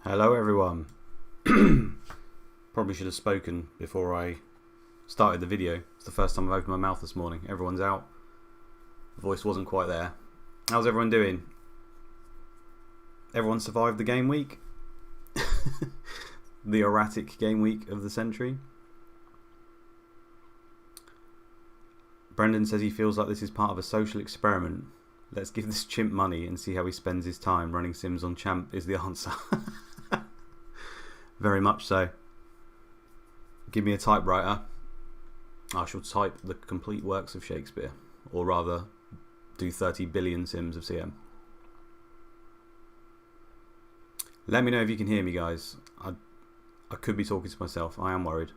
Hello everyone. Probably should have spoken before I started the video. It's the first time I've opened my mouth this morning. Everyone's out. The voice wasn't quite there. How's everyone doing? Everyone survived the game week? The erratic game week of the century? Brendan says he feels like this is part of a social experiment. Let's give this chimp money and see how he spends his time. Running Sims on Champ is the answer. Very much so. Give me a typewriter. I shall type the complete works of Shakespeare. Or rather, do 30 billion Sims of CM. Let me know if you can hear me, guys. I could be talking to myself. I am worried.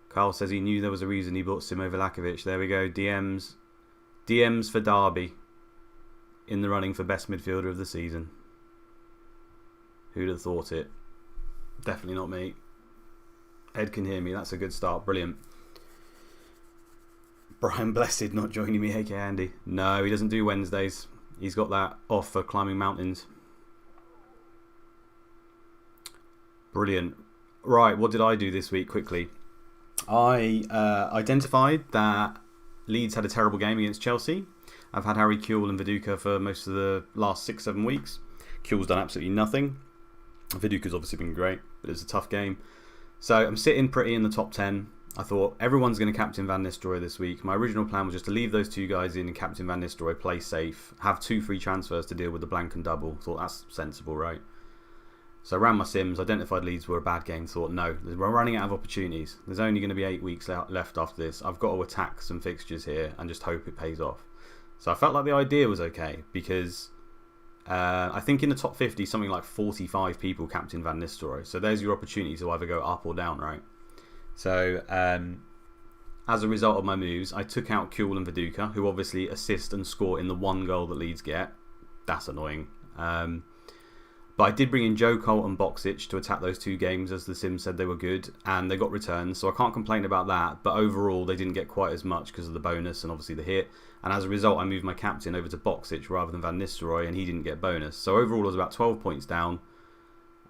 Carl says he knew there was a reason he bought Sim over Lakovic. There we go. DMs for Derby. In the running for best midfielder of the season. Who'd have thought it? Definitely not me. Ed can hear me. That's a good start. Brilliant. Brian Blessed not joining me. Hey, Andy. No, he doesn't do Wednesdays. He's got that off for climbing mountains. Brilliant. Right, what did I do this week quickly? I identified that Leeds had a terrible game against Chelsea. I've had Harry Kewell and Viduka for most of the last 6-7 weeks. Kewell's done absolutely nothing. Viduka's obviously been great, but it's a tough game. So I'm sitting pretty in the top 10. I thought everyone's going to captain Van Nistelrooy this week. My original plan was just to leave those two guys in and captain Van Nistelrooy, play safe, have 2 free transfers to deal with the blank and double. Thought that's sensible, right? So I ran my Sims, identified Leeds were a bad game, thought no, we're running out of opportunities. There's only going to be 8 weeks left after this. I've got to attack some fixtures here and just hope it pays off. So I felt like the idea was okay because I think in the top 50, something like 45 people captain Van Nistelrooy. So there's your opportunity to either go up or down, right? So as a result of my moves, I took out Kewell and Viduka, who obviously assist and score in the 1 goal that Leeds get. That's annoying. But I did bring in Joe Cole and Boxic to attack those 2 games, as the Sims said they were good, and they got returns, so I can't complain about that. But overall, they didn't get quite as much because of the bonus and obviously the hit. And as a result, I moved my captain over to Boxic rather than Van Nistelrooy, and he didn't get bonus. So overall, I was about 12 points down.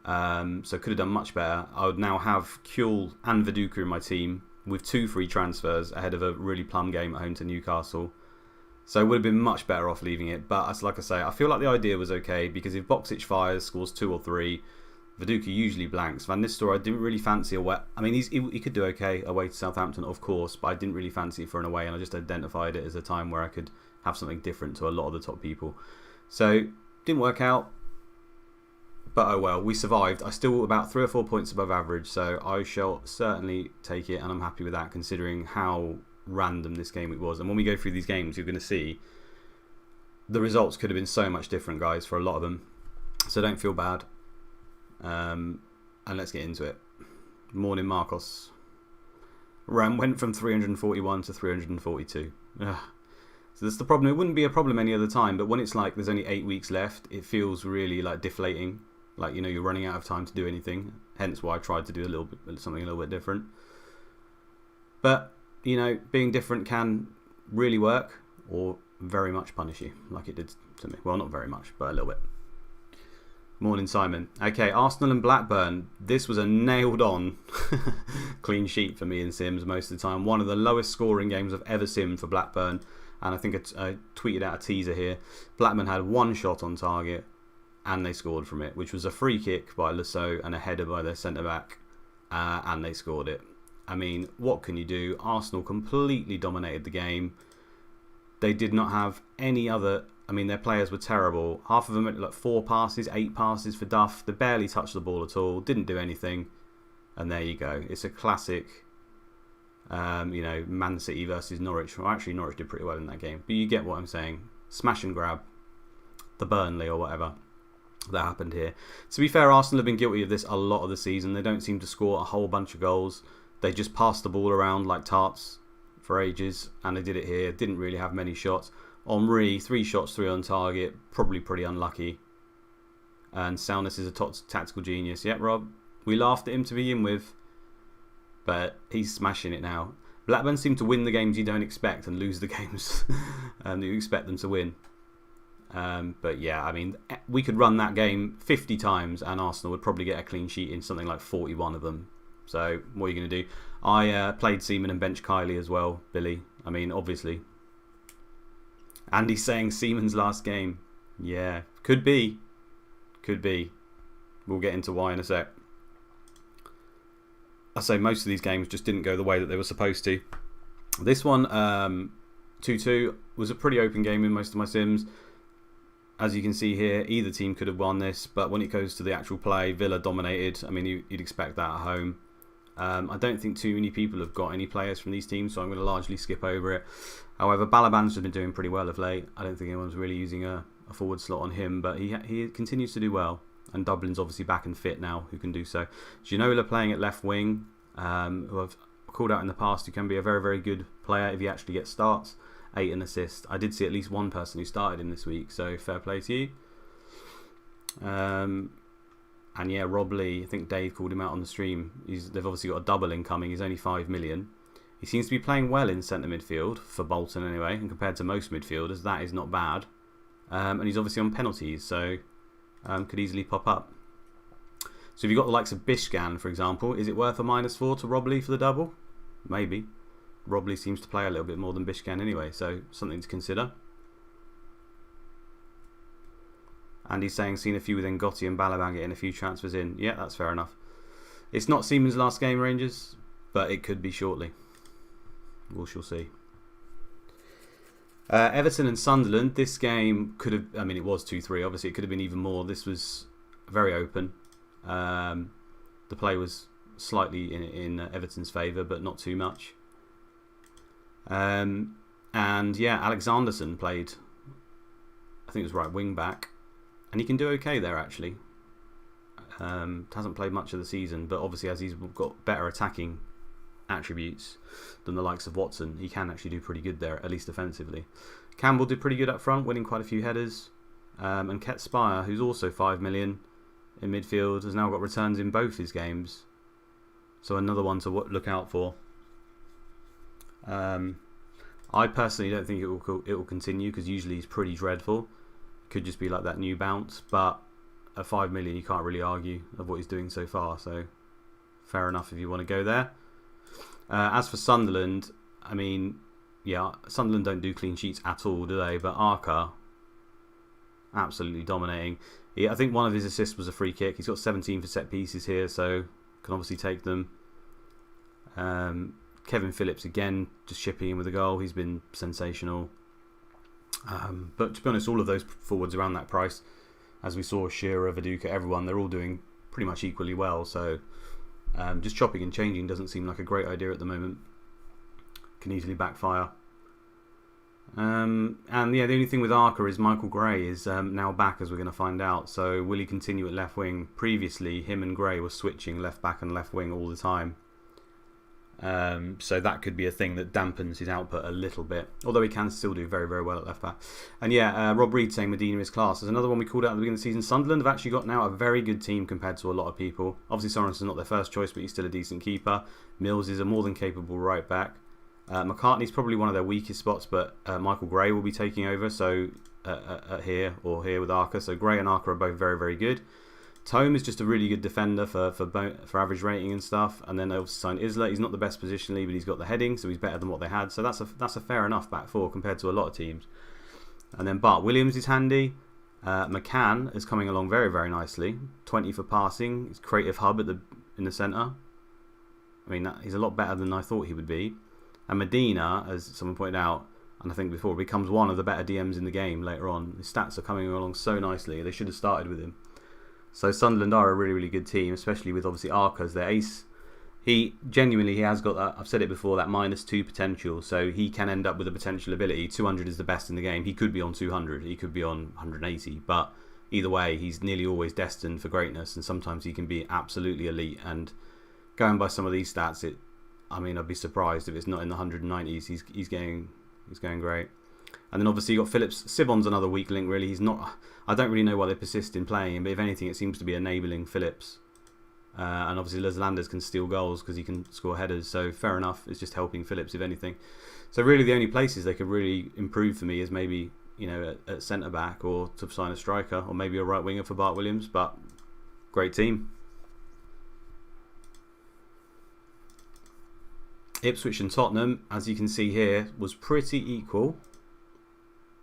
So could have done much better. I would now have Kewell and Viduka in my team with 2 free transfers ahead of a really plum game at home to Newcastle. So it would have been much better off leaving it. But like I say, I feel like the idea was okay because if Boxic fires, scores 2 or 3, Viduka usually blanks. Van Nistelrooy I didn't really fancy away. I mean, he could do okay away to Southampton, of course, but I didn't really fancy it for an away, and I just identified it as a time where I could have something different to a lot of the top people. So didn't work out. But oh well, we survived. I still about 3 or 4 points above average, so I shall certainly take it, and I'm happy with that considering how random this game it was. And when we go through these games, you're going to see the results could have been so much different, guys, for a lot of them. So don't feel bad. And let's get into it. Morning, Marcos. Ram went from 341 to 342. Ugh. So that's the problem. It wouldn't be a problem any other time, but when it's like there's only 8 weeks left, it feels really like deflating. Like, you know, you're running out of time to do anything. Hence why I tried to do something a little bit different. But you know, being different can really work or very much punish you, like it did to me. Well, not very much, but a little bit. Morning, Simon. Okay, Arsenal and Blackburn. This was a nailed-on clean sheet for me in Sims most of the time. One of the lowest scoring games I've ever simmed for Blackburn. And I think I tweeted out a teaser here. Blackburn had 1 shot on target and they scored from it, which was a free kick by Lasso and a header by their centre-back. And they scored it. I mean, what can you do? Arsenal completely dominated the game. They did not have any other... I mean, their players were terrible. Half of them had like 4 passes, 8 passes for Duff. They barely touched the ball at all. Didn't do anything. And there you go. It's a classic, you know, Man City versus Norwich. Well, actually, Norwich did pretty well in that game. But you get what I'm saying. Smash and grab. The Burnley or whatever that happened here. To be fair, Arsenal have been guilty of this a lot of the season. They don't seem to score a whole bunch of goals. They just passed the ball around like tarts for ages, and they did it here. Didn't really have many shots. Omri, 3 shots, 3 on target. Probably pretty unlucky. And Soundness is a tactical genius. Yep, Rob. We laughed at him to begin with, but he's smashing it now. Blackburn seem to win the games you don't expect and lose the games that you expect them to win. But yeah, I mean, we could run that game 50 times and Arsenal would probably get a clean sheet in something like 41 of them. So what are you going to do? I played Seaman and bench Kylie as well, Billy. I mean, obviously. Andy's saying Seaman's last game. Yeah, could be. Could be. We'll get into why in a sec. I say most of these games just didn't go the way that they were supposed to. This one, 2-2, was a pretty open game in most of my sims. As you can see here, either team could have won this, but when it goes to the actual play, Villa dominated. I mean, you'd expect that at home. I don't think too many people have got any players from these teams, so I'm going to largely skip over it. However, Balaban's has been doing pretty well of late. I don't think anyone's really using a forward slot on him, but he continues to do well. And Dublin's obviously back and fit now, who can do so. Ginola playing at left wing, who I've called out in the past, who can be a very, very good player if he actually gets starts. 8 and assist. I did see at least one person who started him this week, so fair play to you. And yeah, Rob Lee, I think Dave called him out on the stream. They've obviously got a double incoming. He's only 5 million. He seems to be playing well in centre midfield, for Bolton anyway, and compared to most midfielders, that is not bad. And he's obviously on penalties, so could easily pop up. So if you've got the likes of Bishgan, for example, is it worth a -4 to Rob Lee for the double? Maybe. Rob Lee seems to play a little bit more than Bishgan anyway, so something to consider. And he's saying seen a few with Ngotti and Balaban getting a few transfers in. Yeah, that's fair enough. It's not Seaman's last game, Rangers, but it could be shortly. We shall see. Everton and Sunderland. This game could have, I mean, it was 2-3. Obviously, it could have been even more. This was very open. The play was slightly in Everton's favour, but not too much. And yeah, Alexanderson played, I think it was right wing back, and he can do okay there actually. Hasn't played much of the season, but obviously as he's got better attacking attributes than the likes of Watson, he can actually do pretty good there, at least defensively. Campbell did pretty good up front, winning quite a few headers. And Ket Spire, who's also 5 million in midfield, has now got returns in both his games. So another one to look out for. I personally don't think it will continue, because usually he's pretty dreadful. Could just be like that new bounce, but at 5 million you can't really argue of what he's doing so far, so fair enough if you want to go there. As for Sunderland, I mean, yeah, Sunderland don't do clean sheets at all, do they? But Arca, absolutely dominating. I think one of his assists was a free kick. He's got 17 for set pieces here, so can obviously take them. Kevin Phillips again, just chipping in with a goal. He's been sensational. But to be honest, all of those forwards around that price, as we saw, Shearer, Viduka, everyone, they're all doing pretty much equally well. So just chopping and changing doesn't seem like a great idea at the moment. Can easily backfire. And yeah, the only thing with Arca is Michael Gray is now back, as we're going to find out. So will he continue at left wing? Previously, him and Gray were switching left back and left wing all the time. So that could be a thing that dampens his output a little bit, although he can still do very, very well at left back. And yeah, Rob Reed saying Medina is class. There's another one we called out at the beginning of the season. Sunderland have actually got now a very good team compared to a lot of people. Obviously Sorensen's not their first choice, but he's still a decent keeper. Mills is a more than capable right back. McCartney's probably one of their weakest spots, but Michael Gray will be taking over, so here with Arca. So Gray and Arca are both very, very good. Tome is just a really good defender for average rating and stuff. And then they also signed Isla. He's not the best positionally, but he's got the heading, so he's better than what they had. So that's a fair enough back four compared to a lot of teams. And then Bart Williams is handy. McCann is coming along very, very nicely. 20 for passing. He's creative hub in the centre. I mean, he's a lot better than I thought he would be. And Medina, as someone pointed out, and I think before, becomes one of the better DMs in the game later on. His stats are coming along so nicely. They should have started with him. So Sunderland are a really, really good team, especially with obviously Arca as their ace. He has got that, I've said it before, that -2 potential. So he can end up with a potential ability. 200 is the best in the game. He could be on 200. He could be on 180. But either way, he's nearly always destined for greatness. And sometimes he can be absolutely elite. And going by some of these stats, I'd be surprised if it's not in the 190s. He's going great. And then obviously you got Phillips. Sibon's another weak link, really. He's not. I don't really know why they persist in playing him, but if anything, it seems to be enabling Phillips. And obviously Leslanders can steal goals because he can score headers, so fair enough. It's just helping Phillips, if anything. So really the only places they could really improve for me is maybe at centre back, or to sign a striker, or maybe a right winger for Bart Williams. But great team. Ipswich and Tottenham, as you can see here, was pretty equal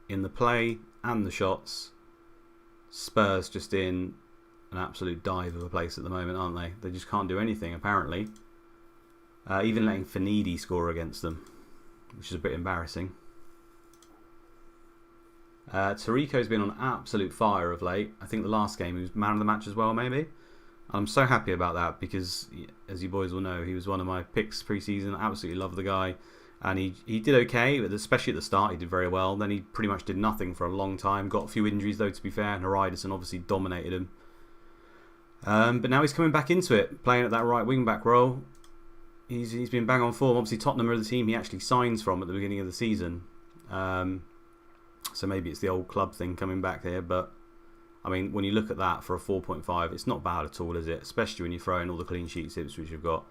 in the play and the shots. Spurs just in an absolute dive of a place at the moment, aren't they? They just can't do anything, apparently. Even letting Finidi score against them, which is a bit embarrassing. Tariko's been on absolute fire of late. I think the last game he was man of the match as well, maybe. I'm so happy about that because, as you boys will know, he was one of my picks pre-season. I absolutely love the guy. And he did okay, but especially at the start he did very well. Then he pretty much did nothing for a long time. Got a few injuries though, to be fair, and Hariderson obviously dominated him. But now he's coming back into it, playing at that right wing-back role. He's been bang on form. Obviously Tottenham are the team he actually signs from at the beginning of the season. So maybe it's the old club thing coming back here, but I mean, when you look at that for a 4.5, it's not bad at all, is it? Especially when you throw in all the clean sheets Ipswich have got.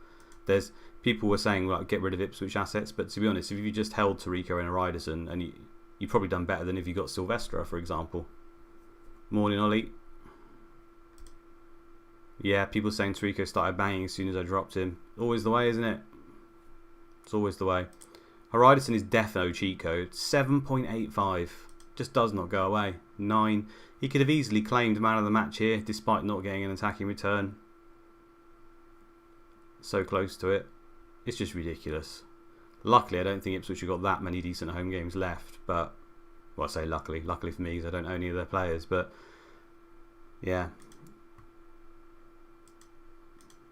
There's people were saying like get rid of Ipswich assets, but to be honest, if you just held Tariko and Hariderson, and you've probably done better than if you got Silvestre, for example. Morning, Ollie. Yeah, people saying Tariko started banging as soon as I dropped him. Always the way, isn't it? It's always the way. Hariderson is defo cheat code. 7.85. Just does not go away. 9. He could have easily claimed man of the match here, despite not getting an attacking return. So close to it. It's just ridiculous. Luckily, I don't think Ipswich have got that many decent home games left. But, well, I say luckily. Luckily for me, because I don't own any of their players. But, yeah.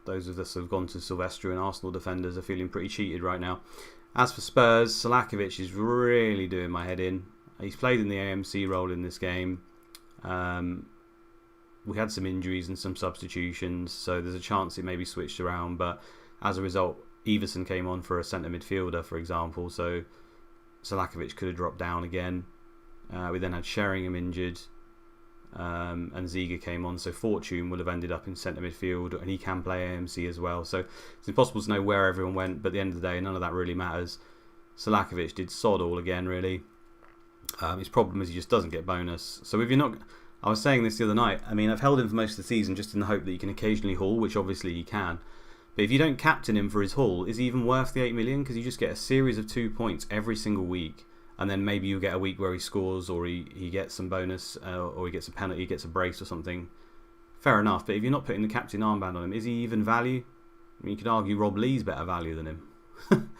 Those of us who have gone to Silvestre and Arsenal defenders are feeling pretty cheated right now. As for Spurs, Salakovic is really doing my head in. He's played in the AMC role in this game. We had some injuries and some substitutions, so there's a chance it may be switched around. But as a result, Everson came on for a centre midfielder, for example, so Salakovic could have dropped down again. We then had Sheringham injured, and Ziga came on, so Fortune would have ended up in centre midfield, and he can play AMC as well. So it's impossible to know where everyone went, but at the end of the day, none of that really matters. Salakovic did sod all again, really. His problem is he just doesn't get bonus. So if you're not... I was saying this the other night. I mean, I've held him for most of the season just in the hope that you can occasionally haul, which obviously you can. But if you don't captain him for his haul, is he even worth the 8 million? Because you just get a series of 2 points every single week. And then maybe you get a week where he scores, or he gets some bonus, or he gets a penalty, he gets a brace or something. Fair enough. But if you're not putting the captain armband on him, is he even value? I mean, you could argue Rob Lee's better value than him.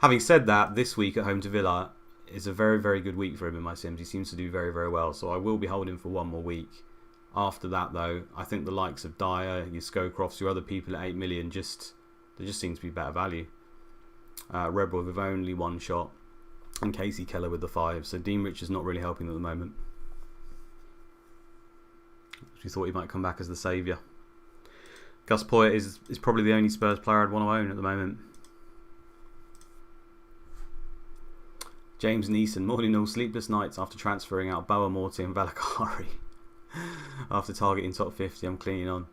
Having said that, this week at home to Villa is a very, very good week for him in my sims. He seems to do very, very well. So I will be holding for one more week. After that, though, I think the likes of Dyer, your Scowcrofts, your other people at 8 million, there just seems to be better value. Rebel with only one shot, and Casey Keller with the 5. So Dean Rich is not really helping at the moment. We thought he might come back as the saviour. Gus Poyet is probably the only Spurs player I'd want to own at the moment. James Neeson, morning all, sleepless nights after transferring out Boa Morty and Valakari. After targeting top 50, I'm cleaning on.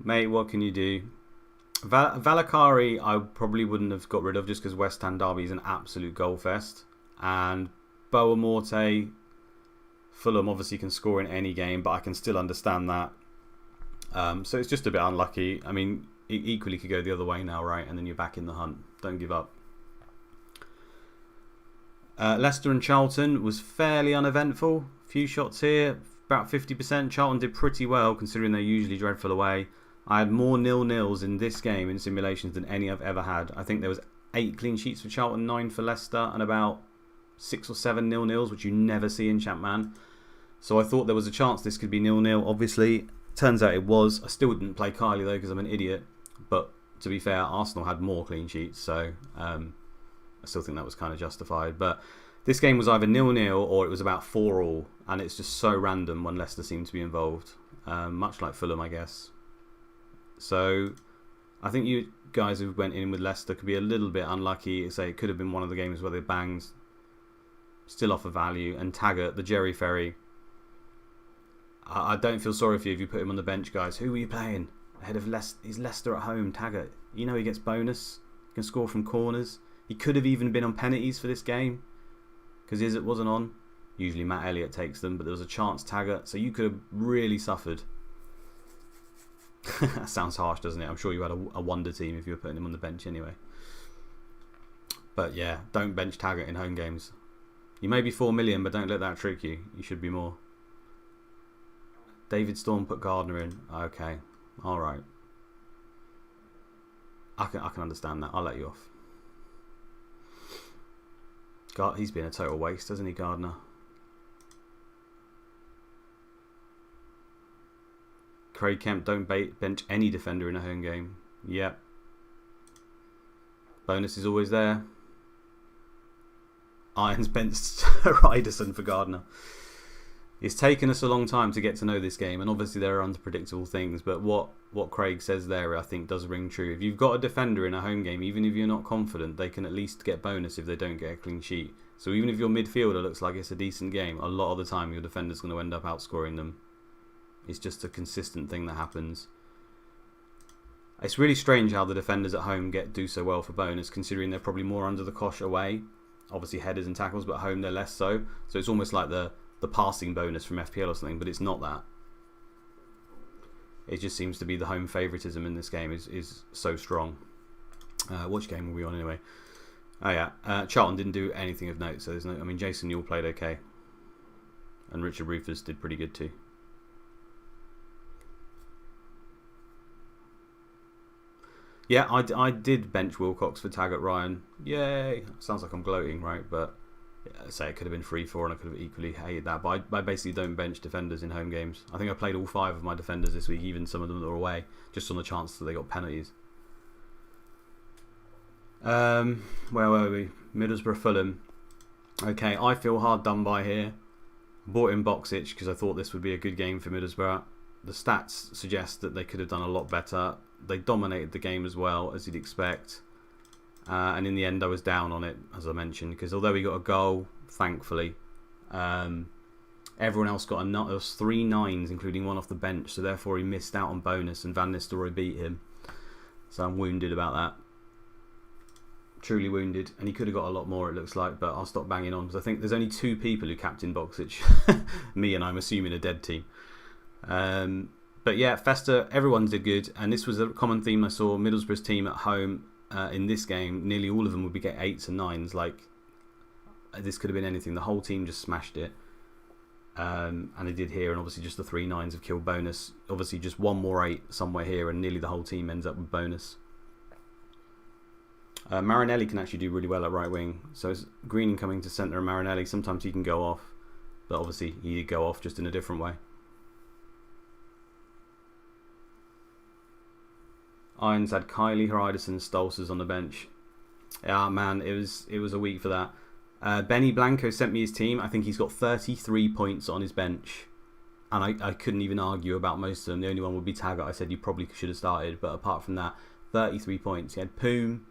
Mate, what can you do? Valakari I probably wouldn't have got rid of just because West Ham Derby is an absolute goal fest. And Boa Morte, Fulham obviously can score in any game, but I can still understand that. So it's just a bit unlucky. I mean, it equally could go the other way now, right? And then you're back in the hunt. Don't give up. Leicester and Charlton was fairly uneventful. Few shots here, about 50%. Charlton did pretty well considering they're usually dreadful away. I had more 0-0s in this game in simulations than any I've ever had. I think there was 8 clean sheets for Charlton, 9 for Leicester, and about 6 or 7 0-0s, which you never see in Champman. So I thought there was a chance this could be 0-0. Obviously, turns out it was. I still didn't play Kylie though because I'm an idiot. But to be fair, Arsenal had more clean sheets, so I still think that was kind of justified. But this game was either 0-0 or it was about 4-4, and it's just so random when Leicester seemed to be involved. Much like Fulham, I guess. So I think you guys who went in with Leicester could be a little bit unlucky. Say it could have been one of the games where they banged. Still offer value. And Taggart, the Jerry Ferry. I don't feel sorry for you if you put him on the bench, guys. Who are you playing? Ahead of Leicester. He's Leicester at home, Taggart. You know he gets bonus. He can score from corners. He could have even been on penalties for this game. because Izzet wasn't on. Usually Matt Elliott takes them, but there was a chance Taggart, so you could have really suffered. That sounds harsh, doesn't it? I'm sure you had a wonder team if you were putting him on the bench anyway. But yeah, don't bench Taggart in home games. You may be 4 million, but don't let that trick you. You should be more. David Storm put Gardner in. Okay, all right. I can understand that. I'll let you off. He's been a total waste, hasn't he, Gardner? Craig Kemp, don't bench any defender in a home game. Yep. Bonus is always there. Irons benched Ryderson for Gardner. It's taken us a long time to get to know this game, and obviously there are unpredictable things, but what Craig says there I think does ring true. If you've got a defender in a home game, even if you're not confident, they can at least get bonus if they don't get a clean sheet. So even if your midfielder looks like it's a decent game, a lot of the time your defender's going to end up outscoring them. It's just a consistent thing that happens. It's really strange how the defenders at home do so well for bonus, considering they're probably more under the cosh away. Obviously headers and tackles, but at home they're less so. So it's almost like the passing bonus from FPL or something, but it's not that. It just seems to be the home favouritism in this game is so strong. Which game were we on anyway? Oh yeah, Charlton didn't do anything of note, so there's no. I mean, Jason Newell played okay, and Richard Rufus did pretty good too. Yeah, I did bench Wilcox for Taggart Ryan. Yay! Sounds like I'm gloating, right? But yeah, say it could have been 3-4 and I could have equally hated that. But I basically don't bench defenders in home games. I think I played all 5 of my defenders this week, even some of them that were away, just on the chance that they got penalties. Where were we? Middlesbrough Fulham. Okay, I feel hard done by here. Bought in Boxic because I thought this would be a good game for Middlesbrough. The stats suggest that they could have done a lot better. They dominated the game as well, as you'd expect. And in the end, I was down on it, as I mentioned, because although he got a goal, thankfully, everyone else got a nut. There was 3 9s, including one off the bench, so therefore he missed out on bonus, and Van Nistelrooy beat him. So I'm wounded about that. Truly wounded, and he could have got a lot more, it looks like, but I'll stop banging on, because I think there's only 2 people who captain Boxic. Me and I'm assuming a dead team. But yeah, Festa, everyone did good, and this was a common theme I saw. Middlesbrough's team at home in this game, nearly all of them would be getting 8s and 9s. Like, this could have been anything. The whole team just smashed it, and they did here, and obviously just the 3 9s have killed bonus. Obviously just one more 8 somewhere here, and nearly the whole team ends up with bonus. Marinelli can actually do really well at right wing, so it's Greening coming to centre and Marinelli. Sometimes he can go off, but obviously he did go off just in a different way. Irons had Kylie, Hryderson, Stolzers on the bench. Yeah, man, it was a week for that. Benny Blanco sent me his team. I think he's got 33 points on his bench, and I couldn't even argue about most of them. The only one would be Taggart. I said you probably should have started, but apart from that, 33 points. He had Poom,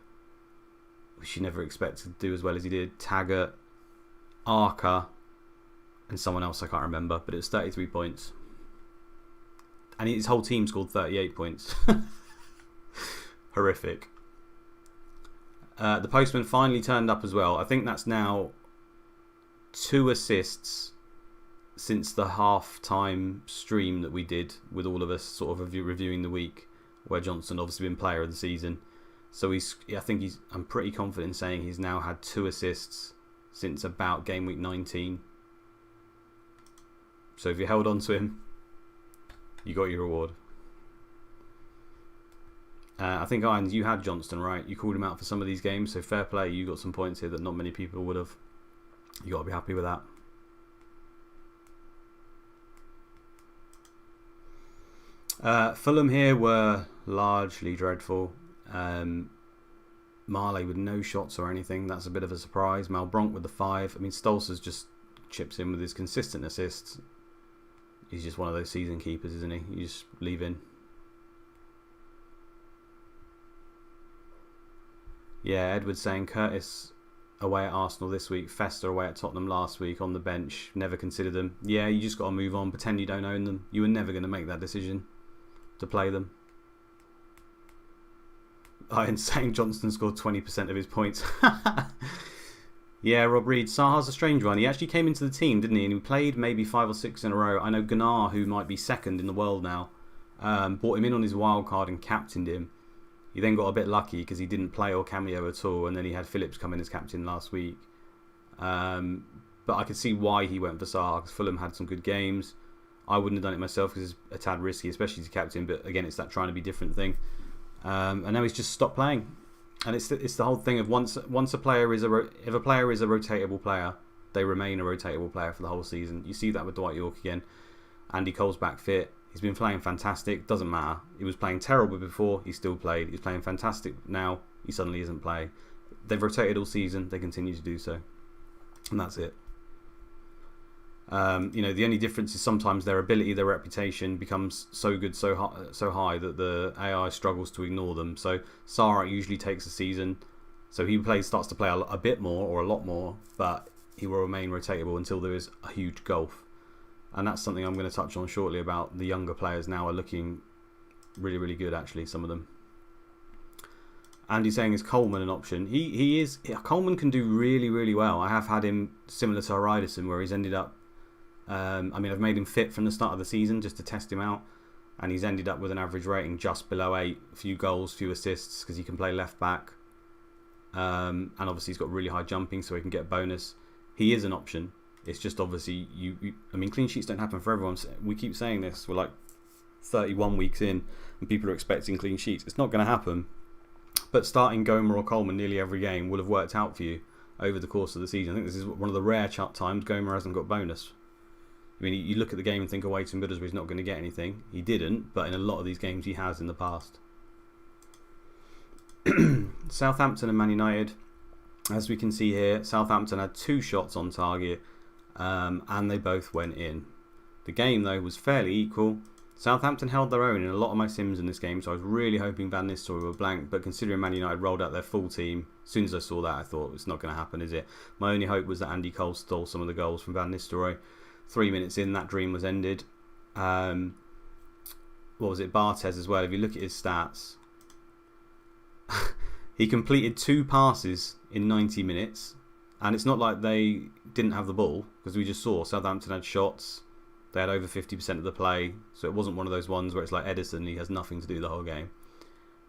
which you never expect to do as well as he did. Taggart, Arca, and someone else I can't remember, but it was 33 points, and his whole team scored 38 points. Horrific. The postman finally turned up as well. I think that's now 2 assists since the half-time stream that we did with all of us sort of reviewing the week, where Johnson obviously been player of the season. So I'm pretty confident in saying he's now had 2 assists since about game week 19. So if you held on to him, you got your reward. I think, Irons, you had Johnston, right? You called him out for some of these games, so fair play. You got some points here that not many people would have. You got to be happy with that. Fulham here were largely dreadful. Marley with no shots or anything. That's a bit of a surprise. Malbronk with the 5. I mean, Stolzers just chips in with his consistent assists. He's just one of those season keepers, isn't he? You just leave in. Yeah, Edward's saying Curtis away at Arsenal this week, Festa away at Tottenham last week on the bench. Never consider them. Yeah, you just got to move on. Pretend you don't own them. You were never going to make that decision to play them. I am saying Johnston scored 20% of his points. Yeah, Rob Reed. Saha's a strange one. He actually came into the team, didn't he? And he played maybe 5 or 6 in a row. I know Gunnar, who might be second in the world now, brought him in on his wild card and captained him. He then got a bit lucky because he didn't play or cameo at all, and then he had Phillips come in as captain last week. But I could see why he went for Saha, because Fulham had some good games. I wouldn't have done it myself because it's a tad risky, especially as a captain, but again, it's that trying to be different thing. And now he's just stopped playing. And it's the whole thing of once a player is if a player is a rotatable player, they remain a rotatable player for the whole season. You see that with Dwight York again. Andy Cole's back fit. He's been playing fantastic. Doesn't matter. He was playing terrible before. He still played. He's playing fantastic now. He suddenly isn't playing. They've rotated all season. They continue to do so, and that's it. The only difference is sometimes their ability, their reputation becomes so good, so high that the AI struggles to ignore them. So Sarah usually takes a season, so he starts to play a bit more or a lot more, but he will remain rotatable until there is a huge gulf. And that's something I'm going to touch on shortly about the younger players now are looking really, really good, actually, some of them. Andy's saying, is Coleman an option? He is. Coleman can do really, really well. I have had him similar to Ryderson, where he's ended up I've made him fit from the start of the season just to test him out, and he's ended up with an average rating just below 8, a few goals, few assists, because he can play left back, and obviously he's got really high jumping, so he can get a bonus. He is an option. It's just obviously clean sheets don't happen for everyone. We keep saying this. We're like 31 weeks in, and people are expecting clean sheets. It's not going to happen. But starting Gomer or Coleman nearly every game will have worked out for you over the course of the season. I think this is one of the rare times Gomer hasn't got bonus. I mean, you look at the game and think, away to Middlesbrough, he's not going to get anything. He didn't, but in a lot of these games he has in the past. Southampton and Man United. As we can see here, Southampton had 2 shots on target, and they both went in. The game, though, was fairly equal. Southampton held their own in a lot of my sims in this game, so I was really hoping Van Nistelrooy were blank, but considering Man United rolled out their full team, as soon as I saw that, I thought, it's not going to happen, is it? My only hope was that Andy Cole stole some of the goals from Van Nistelrooy. 3 minutes in, that dream was ended. What was it? Barthez as well. If you look at his stats, he completed 2 passes in 90 minutes, and it's not like they didn't have the ball, because we just saw Southampton had shots. They had over 50% of the play, so it wasn't one of those ones where it's like Edison, he has nothing to do the whole game.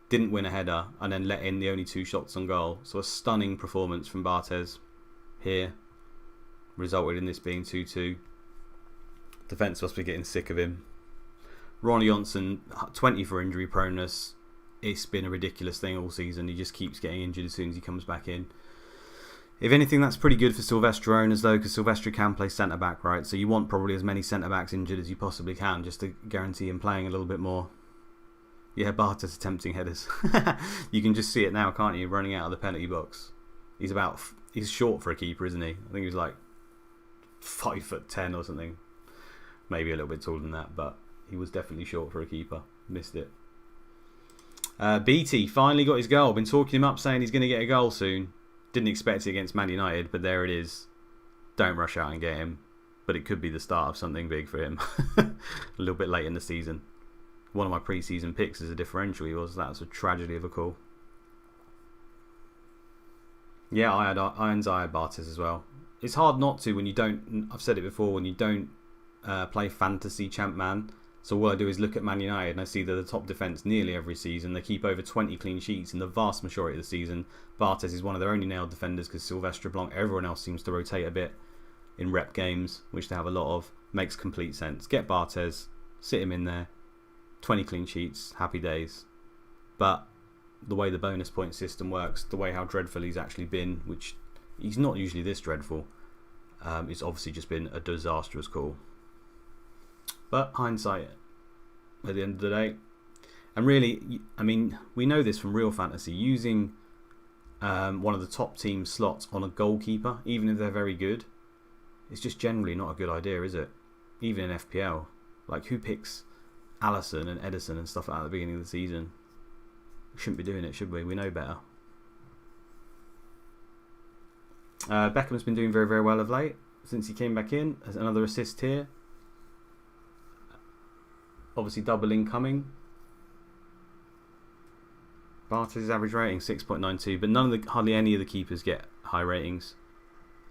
Didn't win a header, and then let in the only 2 shots on goal. So a stunning performance from Barthez here resulted in this being 2-2. Defence must be getting sick of him. Ronnie Johnson, 20 for injury proneness. It's been a ridiculous thing all season. He just keeps getting injured as soon as he comes back in. If anything, that's pretty good for Silvestre owners, though, because Silvestre can play centre-back, right? So you want probably as many centre-backs injured as you possibly can, just to guarantee him playing a little bit more. Yeah, Barthez attempting headers. You can just see it now, can't you? Running out of the penalty box. He's short for a keeper, isn't he? I think he's like 5'10" or something. Maybe a little bit taller than that, but he was definitely short for a keeper. Missed it. Beattie finally got his goal. Been talking him up, saying he's going to get a goal soon. Didn't expect it against Man United, but there it is. Don't rush out and get him. But it could be the start of something big for him. A little bit late in the season. One of my pre-season picks as a differential. That was a tragedy of a call. Yeah, I had Barthez as well. It's hard not to when you don't. I've said it before, when you don't play fantasy champ man. So all I do is look at Man United and I see that the top defence nearly every season, they keep over 20 clean sheets in the vast majority of the season. Barthez is one of their only nailed defenders because Silvestre Blanc, everyone else seems to rotate a bit in rep games, which they have a lot of. Makes complete sense. Get Barthez, sit him in there, 20 clean sheets, happy days. But the way the bonus point system works, the way how dreadful he's actually been, which he's not usually this dreadful, it's obviously just been a disastrous call. But hindsight at the end of the day. And really, I mean, we know this from real fantasy. Using one of the top team slots on a goalkeeper, even if they're very good, it's just generally not a good idea, is it? Even in FPL. Like, who picks Alisson and Edison and stuff like that at the beginning of the season? We shouldn't be doing it, should we? We know better. Beckham's been doing very, very well of late since he came back in. There's another assist here. Obviously double incoming. Bartez's average rating 6.92, but hardly any of the keepers get high ratings.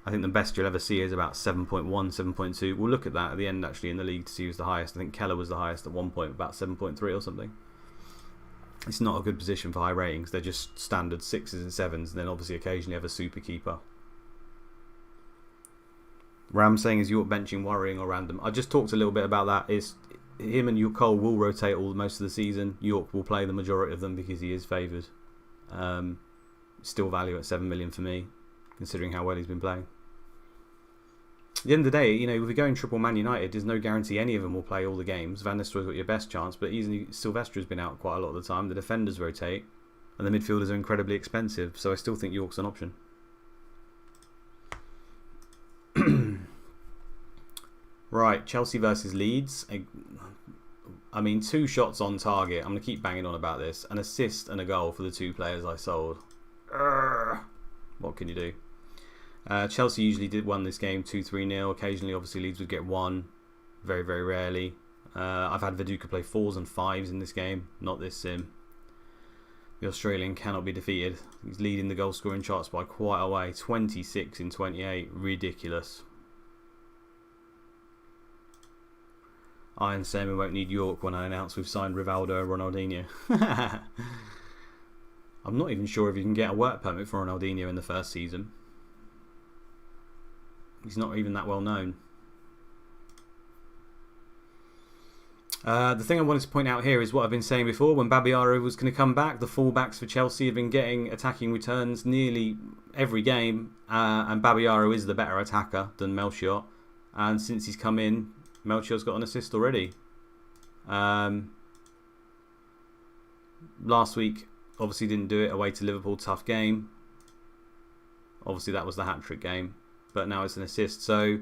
I think the best you'll ever see is about 7.1, 7.2. We'll look at that at the end actually in the league to see who's the highest. I think Keller was the highest at one point, about 7.3 or something. It's not a good position for high ratings. They're just standard 6s and 7s, and then obviously occasionally have a super keeper. Ram saying, is York benching worrying or random? I just talked a little bit about that. Is him and Cole will rotate most of the season. York will play the majority of them because he is favoured. Still value at 7 million for me, considering how well he's been playing. At the end of the day, you know, if we're going triple Man United, there's no guarantee any of them will play all the games. Van Nistelrooy's got your best chance, but easily Silvestra's been out quite a lot of the time. The defenders rotate, and the midfielders are incredibly expensive, so I still think York's an option. Right, Chelsea versus Leeds. I mean, 2 shots on target. I'm going to keep banging on about this. An assist and a goal for the 2 players I sold. What can you do? Chelsea usually won this game 2-3-0. Occasionally, obviously, Leeds would get 1. Very, very rarely. I've had Viduka play 4s and 5s in this game. Not this sim. The Australian cannot be defeated. He's leading the goal scoring charts by quite a way. 26 in 28. Ridiculous. Iron saying we won't need York when I announce we've signed Rivaldo and Ronaldinho. I'm not even sure if you can get a work permit for Ronaldinho in the first season. He's not even that well known. The thing I wanted to point out here is what I've been saying before. When Babayaro was going to come back, the fullbacks for Chelsea have been getting attacking returns nearly every game. And Babayaro is the better attacker than Melchior. And since he's come in, Melchior's got an assist already. Last week, obviously didn't do it. Away to Liverpool, tough game. Obviously that was the hat-trick game. But now it's an assist. So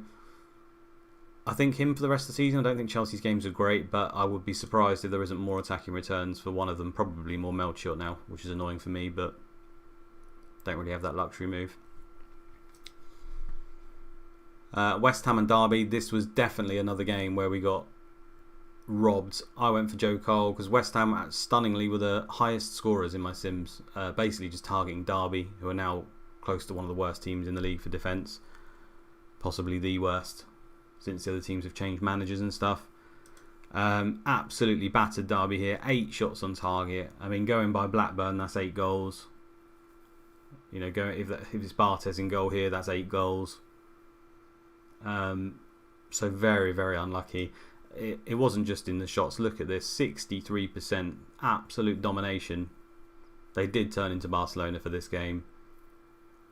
I think him for the rest of the season. I don't think Chelsea's games are great, but I would be surprised if there isn't more attacking returns for one of them. Probably more Melchior now, which is annoying for me, but don't really have that luxury move. West Ham and Derby. This was definitely another game where we got robbed. I went for Joe Cole because West Ham stunningly were the highest scorers in my sims. Basically just targeting Derby, who are now close to one of the worst teams in the league for defence. Possibly the worst, since the other teams have changed managers and stuff. Absolutely battered Derby here. 8 shots on target. I mean, going by Blackburn, that's 8 goals. You know, if it's Bartes in goal here, that's 8 goals. So very, very unlucky. It wasn't just in the shots. Look at this, 63%, absolute domination. They did turn into Barcelona for this game.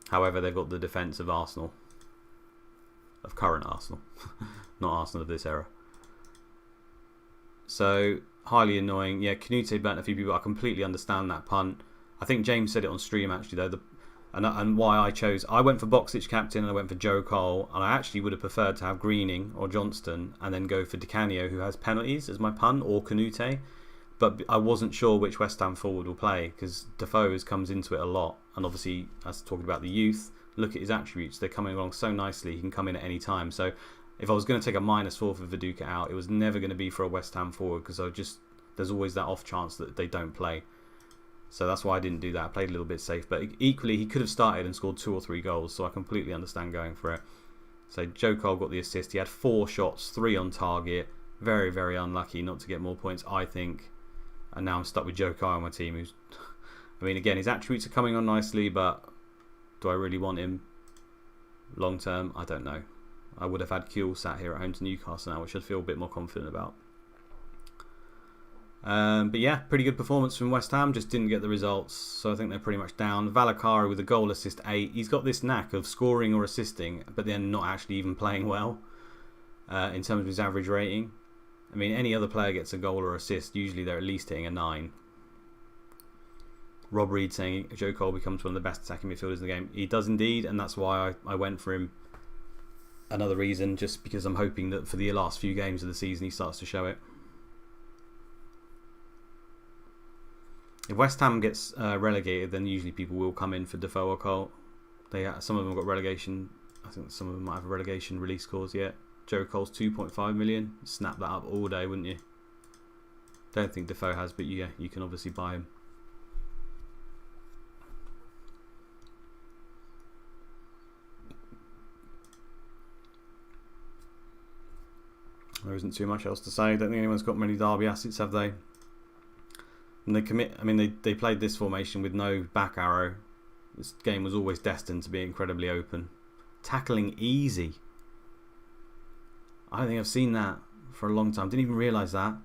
However, they've got the defence of Arsenal. Of current Arsenal. Not Arsenal of this era. So, highly annoying. Yeah, Canute burnt a few people. I completely understand that punt. I think James said it on stream actually though. And why I went for Boxic captain and I went for Joe Cole, and I actually would have preferred to have Greening or Johnston and then go for Di Canio, who has penalties, as my pun, or Canute. But I wasn't sure which West Ham forward will play because Defoe comes into it a lot, and obviously as talking about the youth, look at his attributes, they're coming along so nicely, he can come in at any time. So if I was going to take a -4 for Viduka out, it was never going to be for a West Ham forward because there's always that off chance that they don't play. So that's why I didn't do that. I played a little bit safe, but equally he could have started and scored 2 or 3 goals, so I completely understand going for it. So Joe Cole got the assist. He had 4 shots, 3 on target. Very, very unlucky not to get more points, I think. And now I'm stuck with Joe Cole on my team. I mean, again, his attributes are coming on nicely, but do I really want him long term? I don't know. I would have had Kuehl sat here at home to Newcastle now, which I'd feel a bit more confident about. But yeah, pretty good performance from West Ham, just didn't get the results, so I think they're pretty much down. Valakari with a goal, assist 8. He's got this knack of scoring or assisting, but then not actually even playing well in terms of his average rating. I mean, any other player gets a goal or assist, usually they're at least hitting a 9. Rob Reed saying Joe Cole becomes one of the best attacking midfielders in the game. He does indeed, and that's why I went for him. Another reason, just because I'm hoping that for the last few games of the season he starts to show it. If West Ham gets relegated, then usually people will come in for Defoe or Cole. Some of them got relegation. I think some of them might have a relegation release clause yet. Joe Cole's 2.5 million. Snap that up all day, wouldn't you? Don't think Defoe has, but yeah, you can obviously buy him. There isn't too much else to say. I don't think anyone's got many Derby assets, have they? And they commit. I mean, they played this formation with no back arrow. This game was always destined to be incredibly open. Tackling easy. I don't think I've seen that for a long time. Didn't even realise that.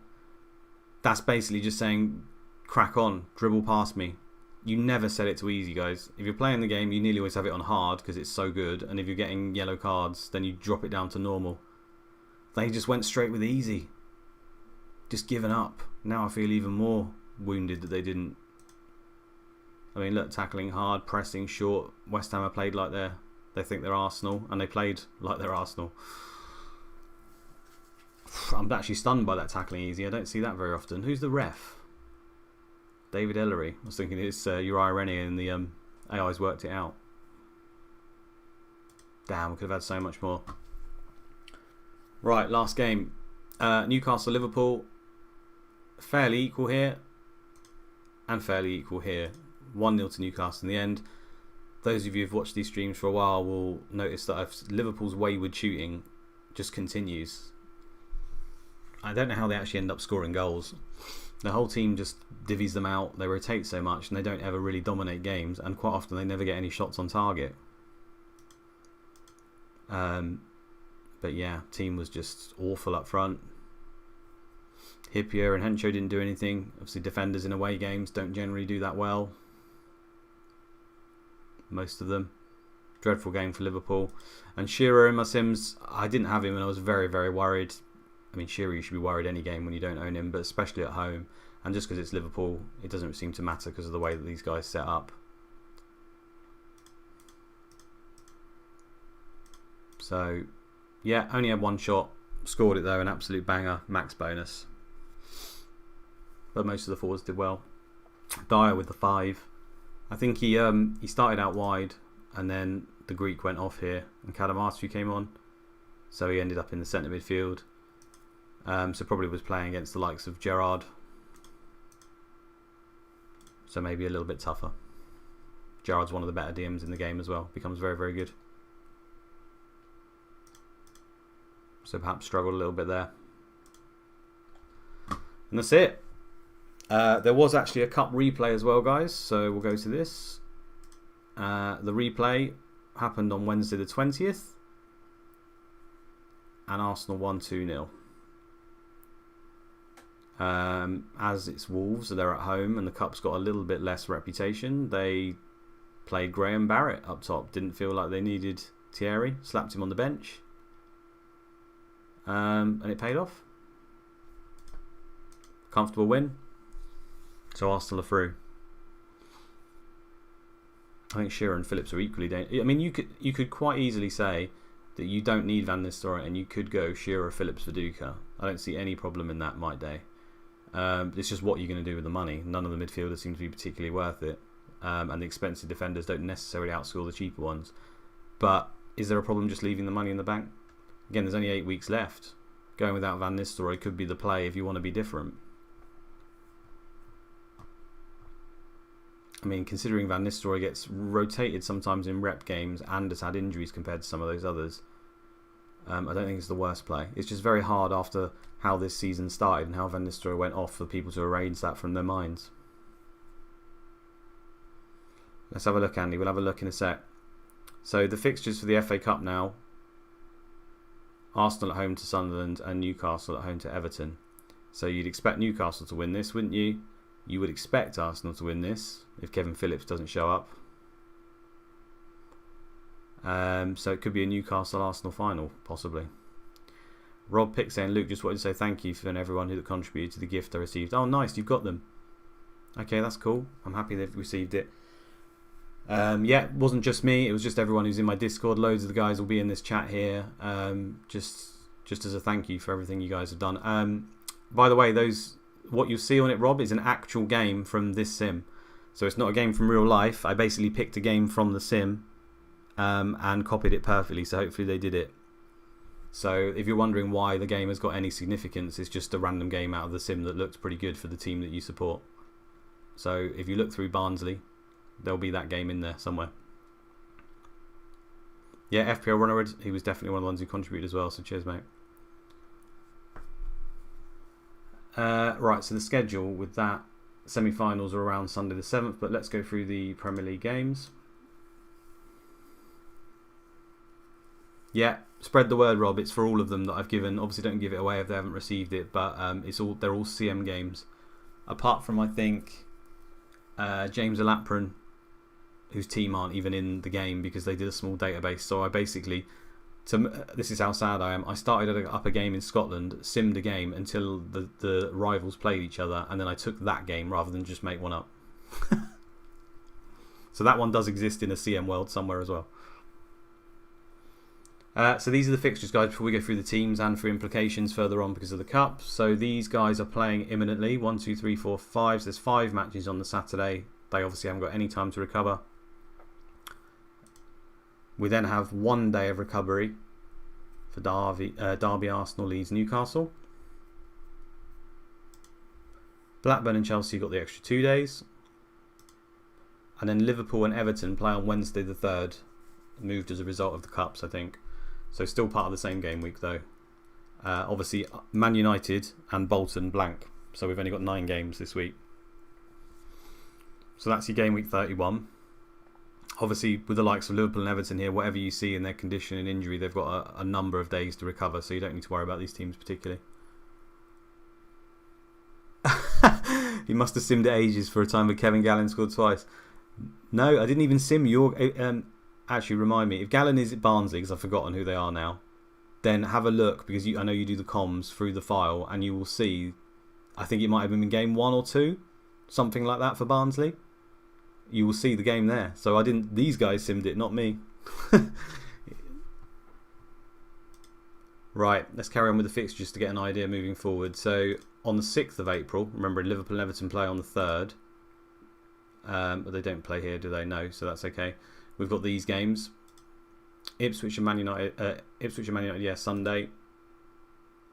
That's basically just saying, crack on, dribble past me. You never set it to easy, guys. If you're playing the game, you nearly always have it on hard because it's so good. And if you're getting yellow cards, then you drop it down to normal. They just went straight with easy. Just given up. Now I feel even more wounded that they didn't. I mean, look, tackling hard, pressing short. West Ham are played like they think they're Arsenal, and they played like they're Arsenal. I'm actually stunned by that tackling easy. I don't see that very often. Who's the ref? David Ellery. I was thinking it's Uriah Rennie, and the AI's worked it out. Damn, we could have had so much more. Right, last game. Newcastle-Liverpool. Fairly equal here. And fairly equal here. 1-0 to Newcastle in the end. Those of you who've watched these streams for a while will notice that Liverpool's wayward shooting just continues. I don't know how they actually end up scoring goals. The whole team just divvies them out. They rotate so much and they don't ever really dominate games. And quite often they never get any shots on target. But yeah, team was just awful up front. Hippier and Hencho didn't do anything. Obviously defenders in away games don't generally do that well. Most of them. Dreadful game for Liverpool. And Shearer in my Sims, I didn't have him and I was very, very worried. I mean, Shearer, you should be worried any game when you don't own him, but especially at home. And just because it's Liverpool, it doesn't seem to matter because of the way that these guys set up. So, yeah, only had one shot. Scored it though, an absolute banger. Max bonus. But most of the forwards did well. Dyer with the 5. I think he started out wide and then the Greek went off here and Kadamartu came on. So he ended up in the centre midfield. So probably was playing against the likes of Gerrard. So maybe a little bit tougher. Gerrard's one of the better DMs in the game as well. Becomes very, very good. So perhaps struggled a little bit there. And that's it. There was actually a cup replay as well, guys. So we'll go to this. The replay happened on Wednesday the 20th. And Arsenal won 2-0. As it's Wolves, they're at home and the cup's got a little bit less reputation. They played Graham Barrett up top. Didn't feel like they needed Thierry. Slapped him on the bench. And it paid off. Comfortable win. So Arsenal are through. I think Shearer and Phillips are equally dangerous. I mean, you could quite easily say that you don't need Van Nistelrooy and you could go Shearer, Phillips, Viduka. I don't see any problem in that, might day. It's just what you're going to do with the money. None of the midfielders seem to be particularly worth it. And the expensive defenders don't necessarily outscore the cheaper ones. But is there a problem just leaving the money in the bank? Again, there's only 8 weeks left. Going without Van Nistelrooy could be the play if you want to be different. I mean, considering Van Nistelrooy gets rotated sometimes in rep games and has had injuries compared to some of those others, I don't think it's the worst play. It's just very hard after how this season started and how Van Nistelrooy went off for people to erase that from their minds. Let's have a look, Andy. We'll have a look in a sec. So the fixtures for the FA Cup now. Arsenal at home to Sunderland and Newcastle at home to Everton. So you'd expect Newcastle to win this, wouldn't you? You would expect Arsenal to win this if Kevin Phillips doesn't show up. So it could be a Newcastle-Arsenal final, possibly. Rob Pick saying, Luke, just wanted to say thank you for everyone who contributed to the gift I received. Oh, nice, you've got them. Okay, that's cool. I'm happy they've received it. Yeah, it wasn't just me. It was just everyone who's in my Discord. Loads of the guys will be in this chat here. Just as a thank you for everything you guys have done. By the way, what you'll see on it, Rob, is an actual game from this sim. So it's not a game from real life. I basically picked a game from the sim and copied it perfectly. So hopefully they did it. So if you're wondering why the game has got any significance, it's just a random game out of the sim that looks pretty good for the team that you support. So if you look through Barnsley, there'll be that game in there somewhere. Yeah, FPL Runner, he was definitely one of the ones who contributed as well, so cheers, mate. Right, so the schedule with that, semi-finals are around Sunday the 7th, but let's go through the Premier League games. Yeah, spread the word, Rob. It's for all of them that I've given. Obviously, don't give it away if they haven't received it, but they're all CM games. Apart from, I think, James Alapran, whose team aren't even in the game because they did a small database. So I basically, this is how sad I am. I started up a game in Scotland, simmed a game until the rivals played each other, and then I took that game rather than just make one up. So that one does exist in a CM world somewhere as well. So these are the fixtures, guys, before we go through the teams and for implications further on because of the Cup. So these guys are playing imminently. 1, 2, 3, 4, 5. So there's 5 matches on the Saturday. They obviously haven't got any time to recover. We then have 1 day of recovery for Derby, Arsenal, Leeds, Newcastle. Blackburn and Chelsea got the extra 2 days. And then Liverpool and Everton play on Wednesday the 3rd. Moved as a result of the Cups, I think. So still part of the same game week though. Obviously Man United and Bolton blank. So we've only got 9 games this week. So that's your game week 31. Obviously with the likes of Liverpool and Everton here, whatever you see in their condition and injury, they've got a number of days to recover. So you don't need to worry about these teams particularly. You must have simmed it ages for a time where Kevin Gallen scored twice. No, I didn't even sim your... Actually, remind me, if Gallen is at Barnsley, because I've forgotten who they are now, then have a look, because I know you do the comms through the file, and you will see, I think it might have been in game 1 or 2, something like that for Barnsley. You will see the game there. So these guys simmed it, not me. Right, let's carry on with the fixtures to get an idea moving forward. So on the 6th of April, remember Liverpool and Everton play on the 3rd. But they don't play here, do they? No, so that's okay. We've got these games. Ipswich and Man United, yeah, Sunday.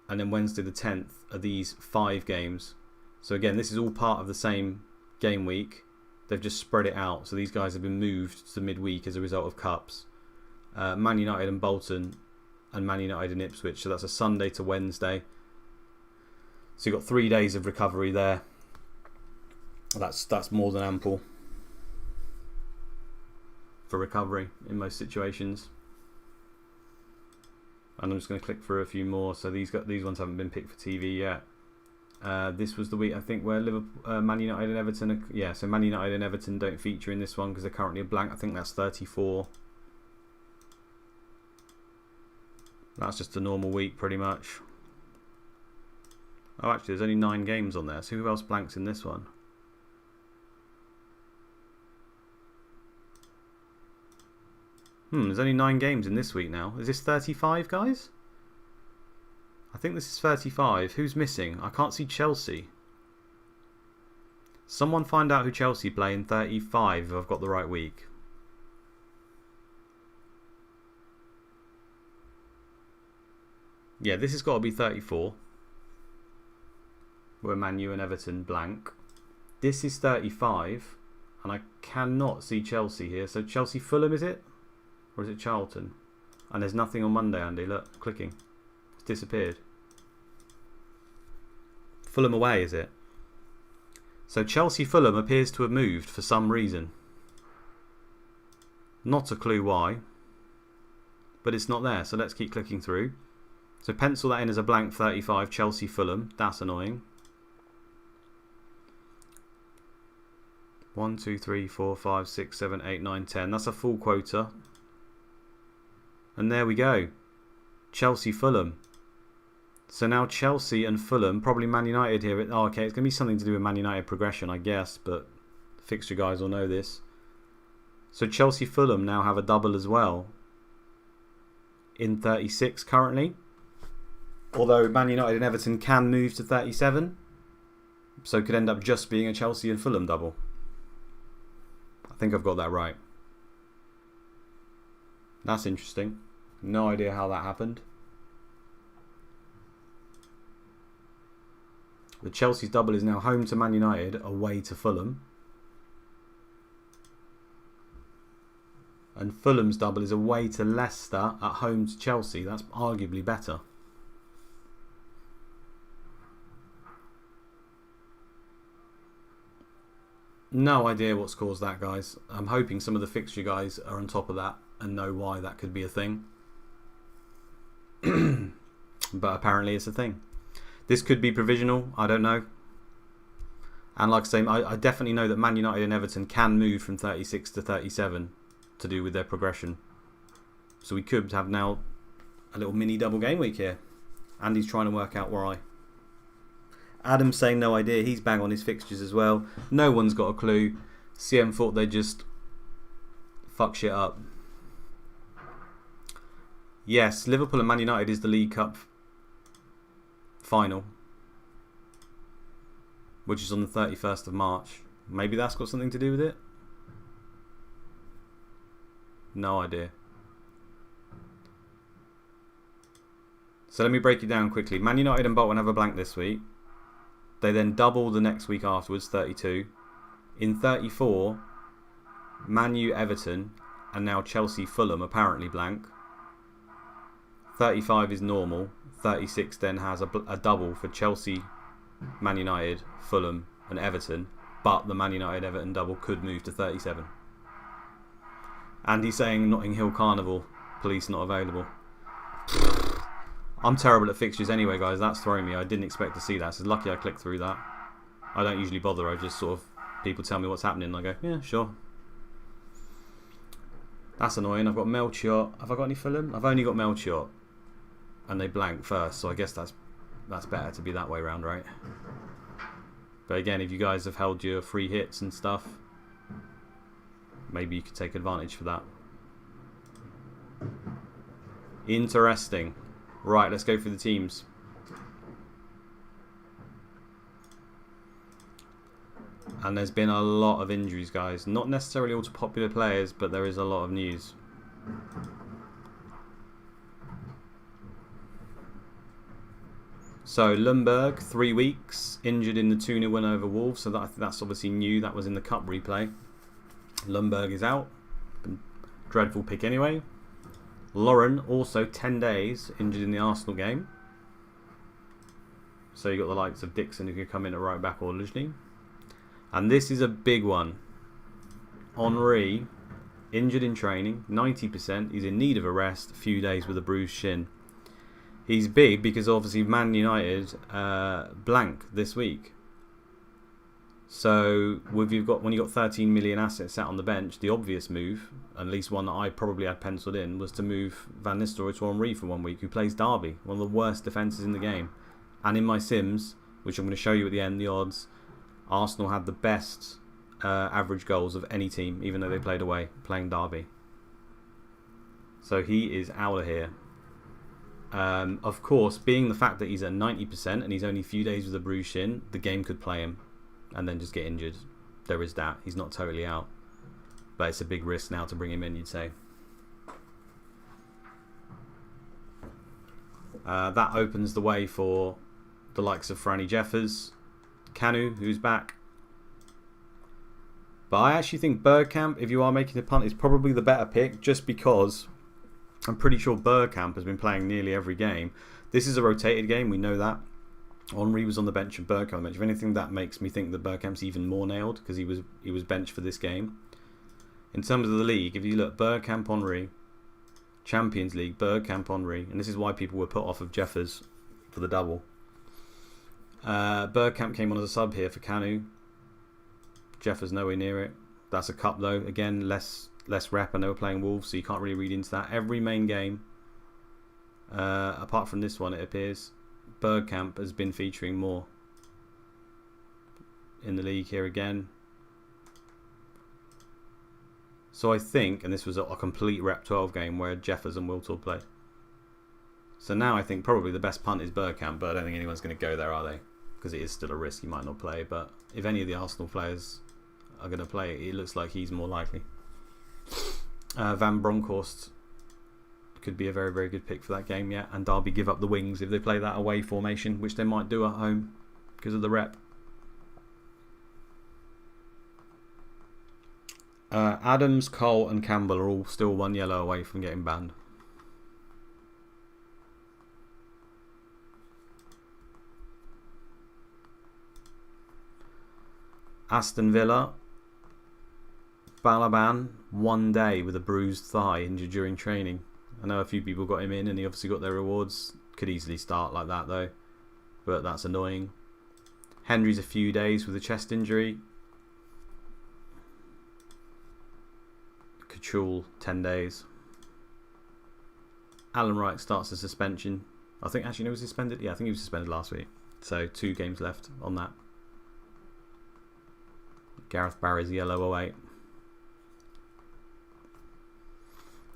And then Wednesday the 10th are these 5 games. So again, this is all part of the same game week. They've just spread it out. So these guys have been moved to midweek as a result of Cups. Man United and Bolton and Man United and Ipswich. So that's a Sunday to Wednesday. So you've got 3 days of recovery there. That's more than ample for recovery in most situations. And I'm just going to click through a few more. So these ones haven't been picked for TV yet. This was the week I think where Liverpool, Man United and Everton. So Man United and Everton don't feature in this one because they're currently a blank. I think that's 34. That's just a normal week pretty much. Oh, actually, there's only 9 games on there. So who else blanks in this one? There's only 9 games in this week now. Is this 35, guys? I think this is 35. Who's missing? I can't see Chelsea. Someone find out who Chelsea play in 35 if I've got the right week. Yeah, this has got to be 34. Where Man U and Everton blank. This is 35. And I cannot see Chelsea here. So Chelsea Fulham, is it? Or is it Charlton? And there's nothing on Monday, Andy. Look, clicking. It's disappeared. Fulham away, is it? So Chelsea Fulham appears to have moved for some reason. Not a clue why. But it's not there. So let's keep clicking through. So pencil that in as a blank 35. Chelsea Fulham. That's annoying. 1, 2, 3, 4, 5, 6, 7, 8, 9, 10. That's a full quota. And there we go. Chelsea Fulham. So now Chelsea and Fulham, probably Man United here. Oh, okay, it's going to be something to do with Man United progression, I guess, but the fixture guys will know this. So Chelsea Fulham now have a double as well in 36 currently. Although Man United and Everton can move to 37. So it could end up just being a Chelsea and Fulham double. I think I've got that right. That's interesting. No idea how that happened. The Chelsea's double is now home to Man United, away to Fulham. And Fulham's double is away to Leicester, at home to Chelsea. That's arguably better. No idea what's caused that, guys. I'm hoping some of the fixture guys are on top of that and know why that could be a thing. But apparently it's a thing. This could be provisional, I don't know. And like I say, I definitely know that Man United and Everton can move from 36 to 37 to do with their progression. So we could have now a little mini double game week here. Andy's trying to work out why. Adam's saying no idea. He's bang on his fixtures as well. No one's got a clue. CM thought they'd just fuck shit up. Yes, Liverpool and Man United is the League Cup final, which is on the 31st of March. Maybe that's got something to do with it? No idea. So let me break it down quickly. Man United and Bolton have a blank this week. They then double the next week afterwards, 32. In 34, Man U, Everton, and now Chelsea, Fulham apparently blank. 35 is normal. 36 then has a double for Chelsea, Man United, Fulham and Everton. But the Man United-Everton double could move to 37. Andy's saying Notting Hill Carnival, police not available. I'm terrible at fixtures anyway, guys. That's throwing me. I didn't expect to see that. So lucky I clicked through that. I don't usually bother. I just sort of... People tell me what's happening and I go, yeah, sure. That's annoying. I've got Melchior. Have I got any Fulham? I've only got Melchior. And they blank first. So I guess that's better to be that way around, right? But again, if you guys have held your free hits and stuff, maybe you could take advantage for that. Interesting. Right, let's go through the teams. And there's been a lot of injuries, guys. Not necessarily all to popular players, but there is a lot of news. So, Lundberg, 3 weeks, injured in the 2-0 win over Wolves. So that's obviously new. That was in the Cup replay. Lundberg is out. Dreadful pick anyway. Lauren, also 10 days, injured in the Arsenal game. So you got the likes of Dixon who could come in at right back or Luzhny. And this is a big one. Henry, injured in training, 90%. He's in need of a rest, a few days with a bruised shin. He's big because obviously Man United blank this week. So when you've got 13 million assets sat on the bench, the obvious move, at least one that I probably had penciled in, was to move Van Nistelrooy to Henry for 1 week, who plays Derby, one of the worst defences in the game. And in my Sims, which I'm going to show you at the end, the odds, Arsenal had the best average goals of any team, even though they played away, playing Derby. So he is out of here. Of course, being the fact that he's at 90% and he's only a few days with a bruised shin, the game could play him and then just get injured. There is that. He's not totally out. But it's a big risk now to bring him in, you'd say. That opens the way for the likes of Franny Jeffers, Kanu, who's back. But I actually think Bergkamp, if you are making a punt, is probably the better pick, just because I'm pretty sure Bergkamp has been playing nearly every game. This is a rotated game, we know that. Henry was on the bench and Bergkamp on the bench. If anything, that makes me think that Bergkamp's even more nailed because he was benched for this game. In terms of the league, if you look, Bergkamp, Henry, Champions League, Bergkamp, Henry, and this is why people were put off of Jeffers for the double. Bergkamp came on as a sub here for Kanu. Jeffers nowhere near it. That's a cup though. Again, less rep, and they were playing Wolves, so you can't really read into that. Every main game, apart from this one, it appears, Bergkamp has been featuring more in the league here again. So I think, and this was a complete rep 12 game where Jeffers and Wiltord played. So now I think probably the best punt is Bergkamp, but I don't think anyone's going to go there, are they? Because it is still a risk, he might not play. But if any of the Arsenal players are going to play, it looks like he's more likely. Van Bronckhorst could be a very, very good pick for that game, yeah. And Derby give up the wings if they play that away formation, which they might do at home because of the rep. Adams, Cole and Campbell are all still 1 yellow away from getting banned. Aston Villa, Balaban, 1 day with a bruised thigh, injured during training. I know a few people got him in and he obviously got their rewards. Could easily start like that though, but that's annoying. Henry's a few days with a chest injury. Kachul, 10 days. Alan Wright starts a suspension. I think actually, no, was he suspended? Yeah, I think he was suspended last week. So 2 games left on that. Gareth Barry's yellow away.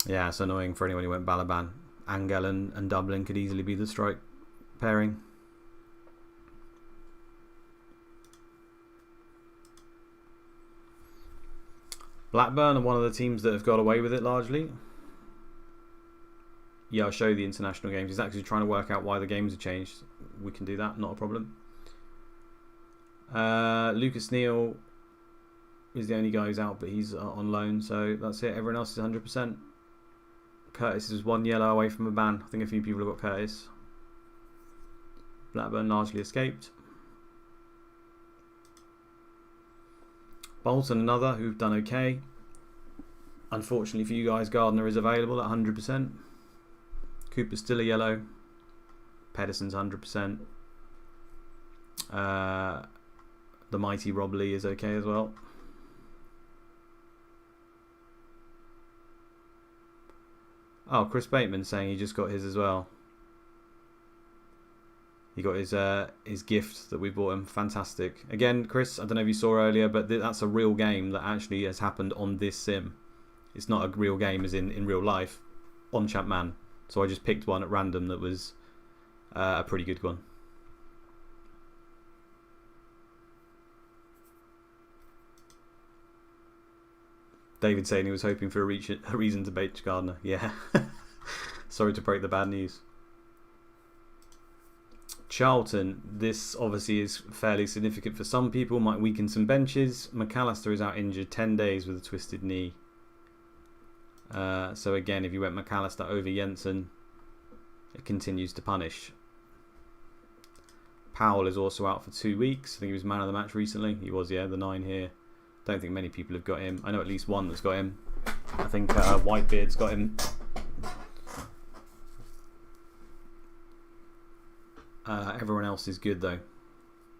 Yeah, it's annoying for anyone who went Balaban. Angel and Dublin could easily be the strike pairing. Blackburn are one of the teams that have got away with it largely. Yeah, I'll show you the international games. He's actually trying to work out why the games have changed. We can do that, not a problem. Lucas Neal is the only guy who's out, but he's on loan, so that's it. Everyone else is 100%. Curtis is 1 yellow away from a ban. I think a few people have got Curtis. Blackburn largely escaped. Bolton, another who've done okay. Unfortunately for you guys, Gardner is available at 100%. Cooper's still a yellow. Pedersen's 100%. The mighty Rob Lee is okay as well. Oh, Chris Bateman saying he just got his as well. He got his gift that we bought him. Fantastic. Again, Chris, I don't know if you saw earlier, but that's a real game that actually has happened on this sim. It's not a real game as in real life on Champman. So I just picked one at random that was a pretty good one. David saying he was hoping for a reason to bait Gardner. Yeah. Sorry to break the bad news. Charlton, this obviously is fairly significant for some people. Might weaken some benches. McAllister is out injured 10 days with a twisted knee. So again, if you went McAllister over Jensen, it continues to punish. Powell is also out for 2 weeks. I think he was man of the match recently. He was, yeah, the 9 here. Don't think many people have got him. I know at least one that's got him. I think Whitebeard's got him. Everyone else is good though.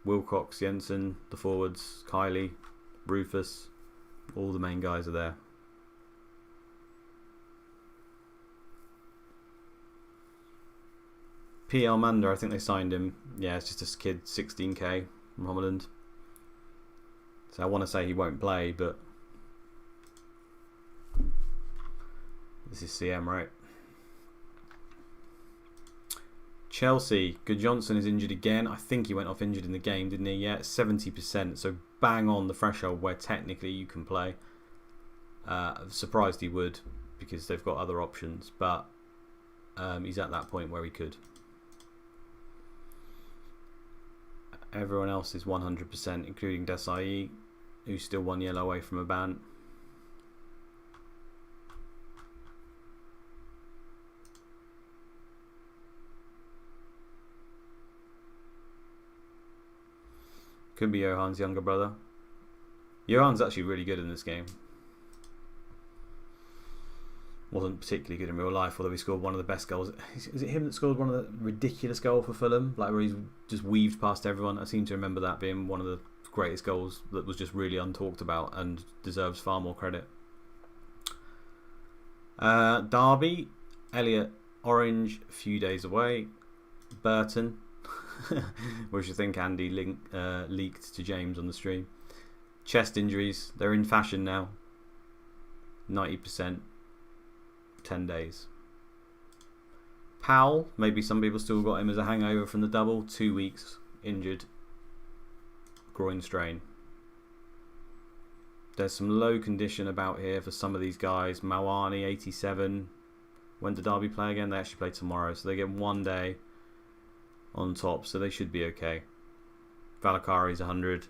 Wilcox, Jensen, the forwards, Kylie, Rufus, all the main guys are there. P. Almander, I think they signed him. Yeah, it's just a kid, 16k from Holland. So I want to say he won't play, but this is CM, right? Chelsea, Good Johnson is injured again. I think he went off injured in the game, didn't he? Yeah, 70%. So bang on the threshold where technically you can play. I'm surprised he would because they've got other options, but he's at that point where he could. Everyone else is 100%, including Desai, who's still 1 yellow away from a ban. Could be Johan's younger brother. Johan's actually really good in this game. Wasn't particularly good in real life, although he scored one of the best goals. Is it him that scored one of the ridiculous goals for Fulham? Like where he's just weaved past everyone. I seem to remember that being one of the greatest goals that was just really untalked about and deserves far more credit. Derby, Elliot Orange, a few days away. Burton, which I think Andy leaked to James on the stream. Chest injuries, they're in fashion now. 90%. 10 days. Powell, maybe some people still got him as a hangover from the double. 2 weeks injured. Groin strain. There's some low condition about here for some of these guys. Mawani, 87. When did Derby play again? They actually play tomorrow, so they get 1 day on top, so they should be okay. Valakari's 100.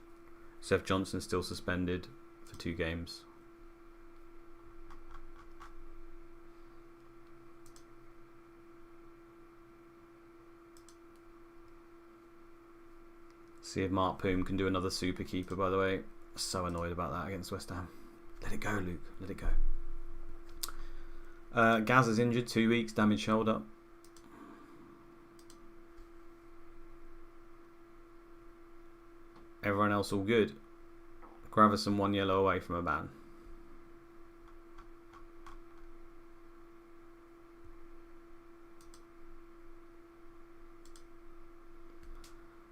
Seth Johnson still suspended for 2 games. See if Mark Poom can do another super keeper, by the way. So annoyed about that against West Ham. Let it go, Luke. Let it go. Gazza's injured, 2 weeks, damaged shoulder. Everyone else all good. Gravison 1 yellow away from a ban.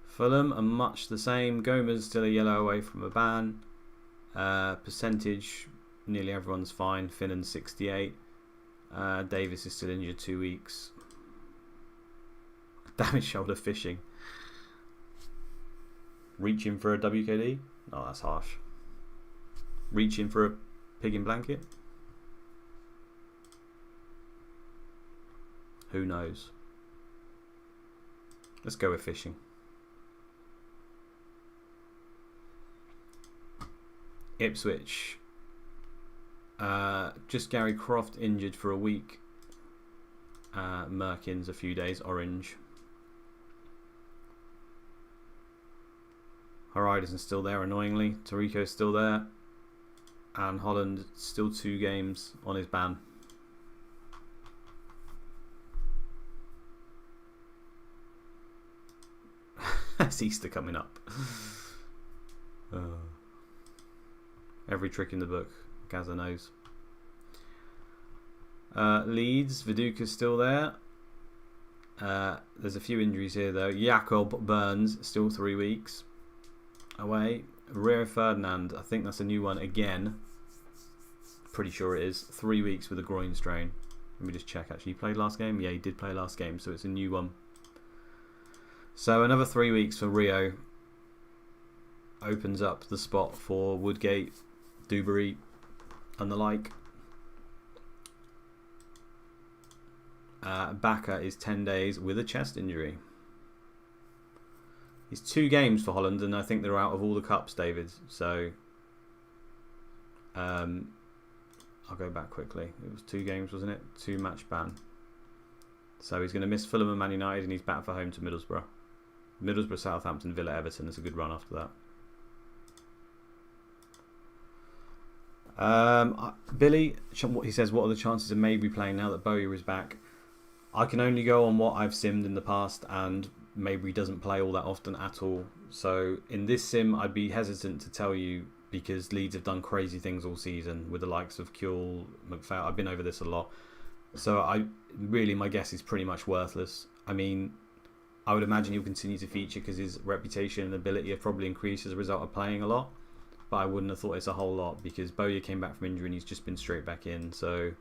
Fulham are much the same. Gomez still a yellow away from a ban. Percentage, nearly everyone's fine. Finnan 68. Davis is still injured, 2 weeks. Damaged shoulder fishing. Reaching for a WKD? Oh, that's harsh. Reaching for a pig in blanket? Who knows? Let's go with fishing. Ipswich. Just Gary Croft injured for a week. Merkins a few days, orange. Horizon's still there, annoyingly. Tarico's still there. And Holland still 2 games on his ban. That's Easter coming up. Every trick in the book, Gazza knows. Leeds, Viduka's still there. There's a few injuries here though. Jakob Burns, still 3 weeks away. Rio Ferdinand, I think that's a new one again. Pretty sure it is. 3 weeks with a groin strain. Let me just check actually. He played last game? Yeah, he did play last game, so it's a new one. So another 3 weeks for Rio. Opens up the spot for Woodgate, Dewberry and the like. Baka is 10 days with a chest injury. It's 2 games for Holland, and I think they're out of all the cups, David. So I'll go back quickly. It was 2 games, wasn't it? 2 match ban. So he's going to miss Fulham and Man United, and he's back for home to Middlesbrough. Middlesbrough, Southampton, Villa, Everton. That's a good run after that. Billy, he says, what are the chances of Mabry playing now that Bowyer is back? I can only go on what I've simmed in the past, and Mabry doesn't play all that often at all. So in this sim, I'd be hesitant to tell you because Leeds have done crazy things all season with the likes of Kuehl, McPhail. I've been over this a lot. So my guess is pretty much worthless. I mean, I would imagine he'll continue to feature because his reputation and ability have probably increased as a result of playing a lot. But I wouldn't have thought it's a whole lot because Bowyer came back from injury and he's just been straight back in. So,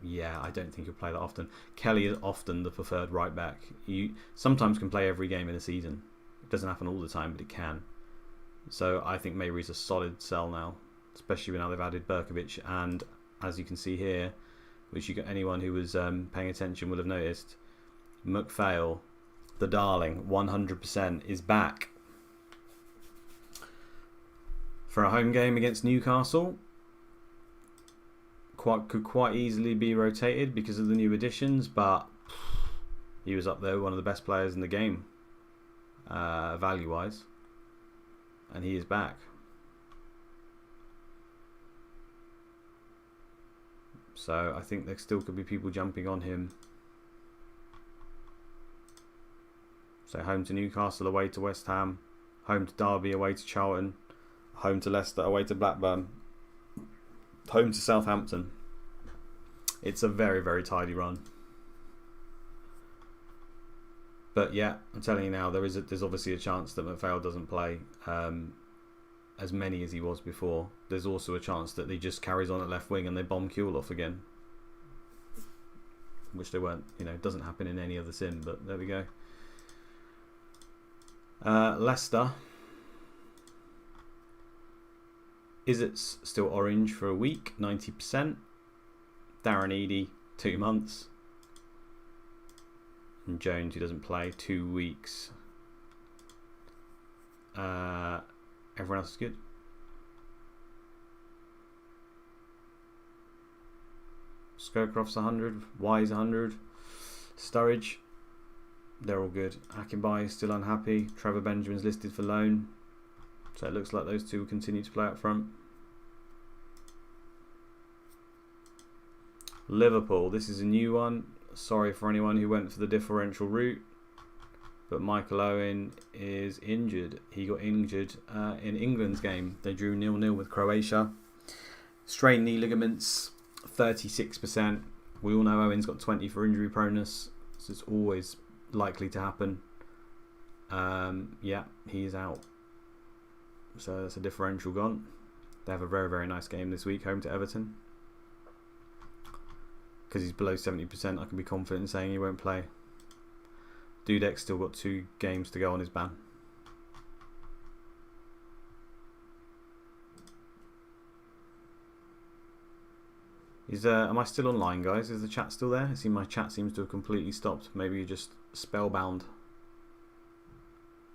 yeah, I don't think he'll play that often. Kelly is often the preferred right back. He sometimes can play every game in a season. It doesn't happen all the time, but it can. So I think Mabry's a solid sell now, especially now they've added Berkovic. And as you can see here, which anyone who was paying attention will have noticed, McPhail, the darling, 100% is back for a home game against Newcastle. Could quite easily be rotated because of the new additions, but he was up there, one of the best players in the game, value-wise, and he is back. So I think there still could be people jumping on him. So home to Newcastle, away to West Ham, home to Derby, away to Charlton, home to Leicester, away to Blackburn, home to Southampton. It's a very, very tidy run. But yeah, I'm telling you now, there's obviously a chance that McPhail doesn't play as many as he was before. There's also a chance that he just carries on at left wing and they bomb Kuehl off again, which they weren't. Doesn't happen in any other sim, but there we go. Leicester. Izzett's still orange for a week, 90%. Darren Eady, 2 months. And Jones, who doesn't play, 2 weeks. Everyone else is good. Scowcroft's 100. Wise 100. Sturridge, they're all good. Akinbaye is still unhappy. Trevor Benjamin's listed for loan. So it looks like those two will continue to play up front. Liverpool. This is a new one. Sorry for anyone who went for the differential route. But Michael Owen is injured. He got injured in England's game. They drew 0-0 with Croatia. Strained knee ligaments, 36%. We all know Owen's got 20 for injury proneness. So it's always likely to happen. Yeah, he's out. So that's a differential gone. They have a very, very nice game this week, home to Everton. Because he's below 70%, I can be confident in saying he won't play. Dudek's still got 2 games to go on his ban. Am I still online, guys? Is the chat still there? I see my chat seems to have completely stopped. Maybe you're just spellbound,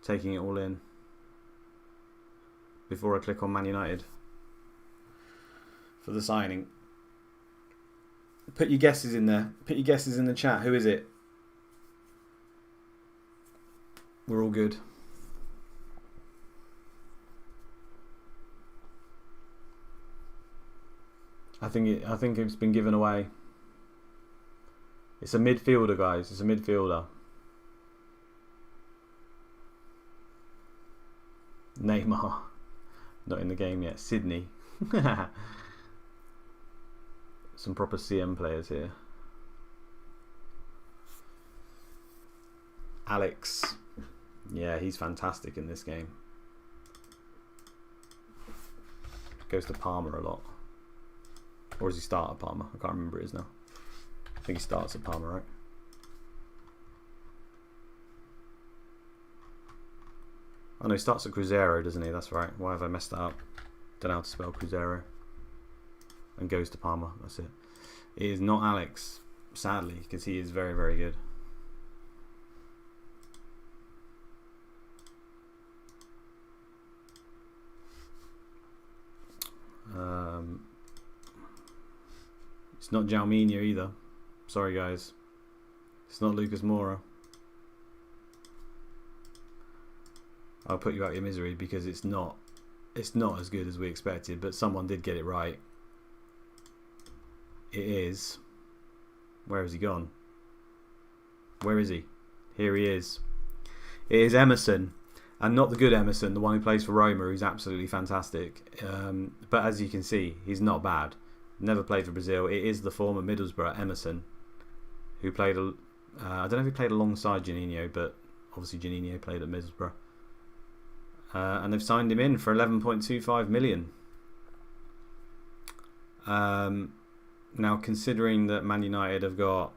taking it all in before I click on Man United for the signing. Put your guesses in there. Put your guesses in the chat. Who is it? We're all good. I think it's been given away. It's a midfielder, guys. It's a midfielder. Neymar. Not in the game yet. Sydney. Some proper CM players here. Alex. Yeah, he's fantastic in this game. Goes to Parma a lot. Or does he start at Parma? I can't remember it is now. I think he starts at Parma, right? Oh no, he starts at Cruzeiro, doesn't he? That's right. Why have I messed that up? Don't know how to spell Cruzeiro. And goes to Parma. That's it. It is not Alex, sadly, because he is very, very good. It's not Jalminho either. Sorry, guys. It's not Lucas Moura. I'll put you out of your misery because it's not as good as we expected, but someone did get it right. It is. Where has he gone? Where is he? Here he is. It is Emerson. And not the good Emerson, the one who plays for Roma, who's absolutely fantastic. But as you can see, he's not bad. Never played for Brazil. It is the former Middlesbrough Emerson, who played, I don't know if he played alongside Juninho, but obviously Juninho played at Middlesbrough. And they've signed him in for 11.25 million. Now, considering that Man United have got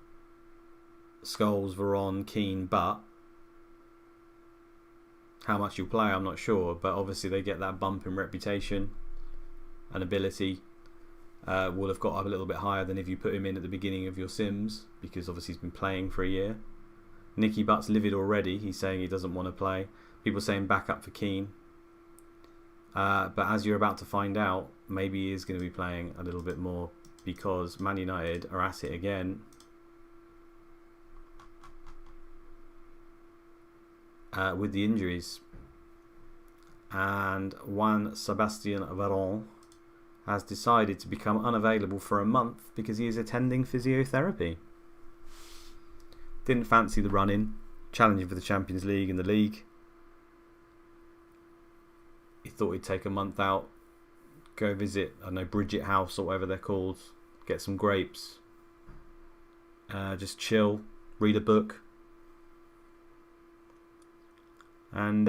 Scholes, Varane, Keane, but how much he'll play, I'm not sure. But obviously they get that bump in reputation and ability. Will have got up a little bit higher than if you put him in at the beginning of your Sims, because obviously he's been playing for a year. Nicky Butt's livid already. He's saying he doesn't want to play. People saying back up for Keane. But as you're about to find out, maybe he is going to be playing a little bit more, because Man United are at it again. With the injuries. And Juan Sebastian Varane has decided to become unavailable for a month because he is attending physiotherapy. Didn't fancy the run-in, challenging for the Champions League and the league. He thought he'd take a month out, go visit, I don't know, Bridget House or whatever they're called, get some grapes, just chill, read a book, and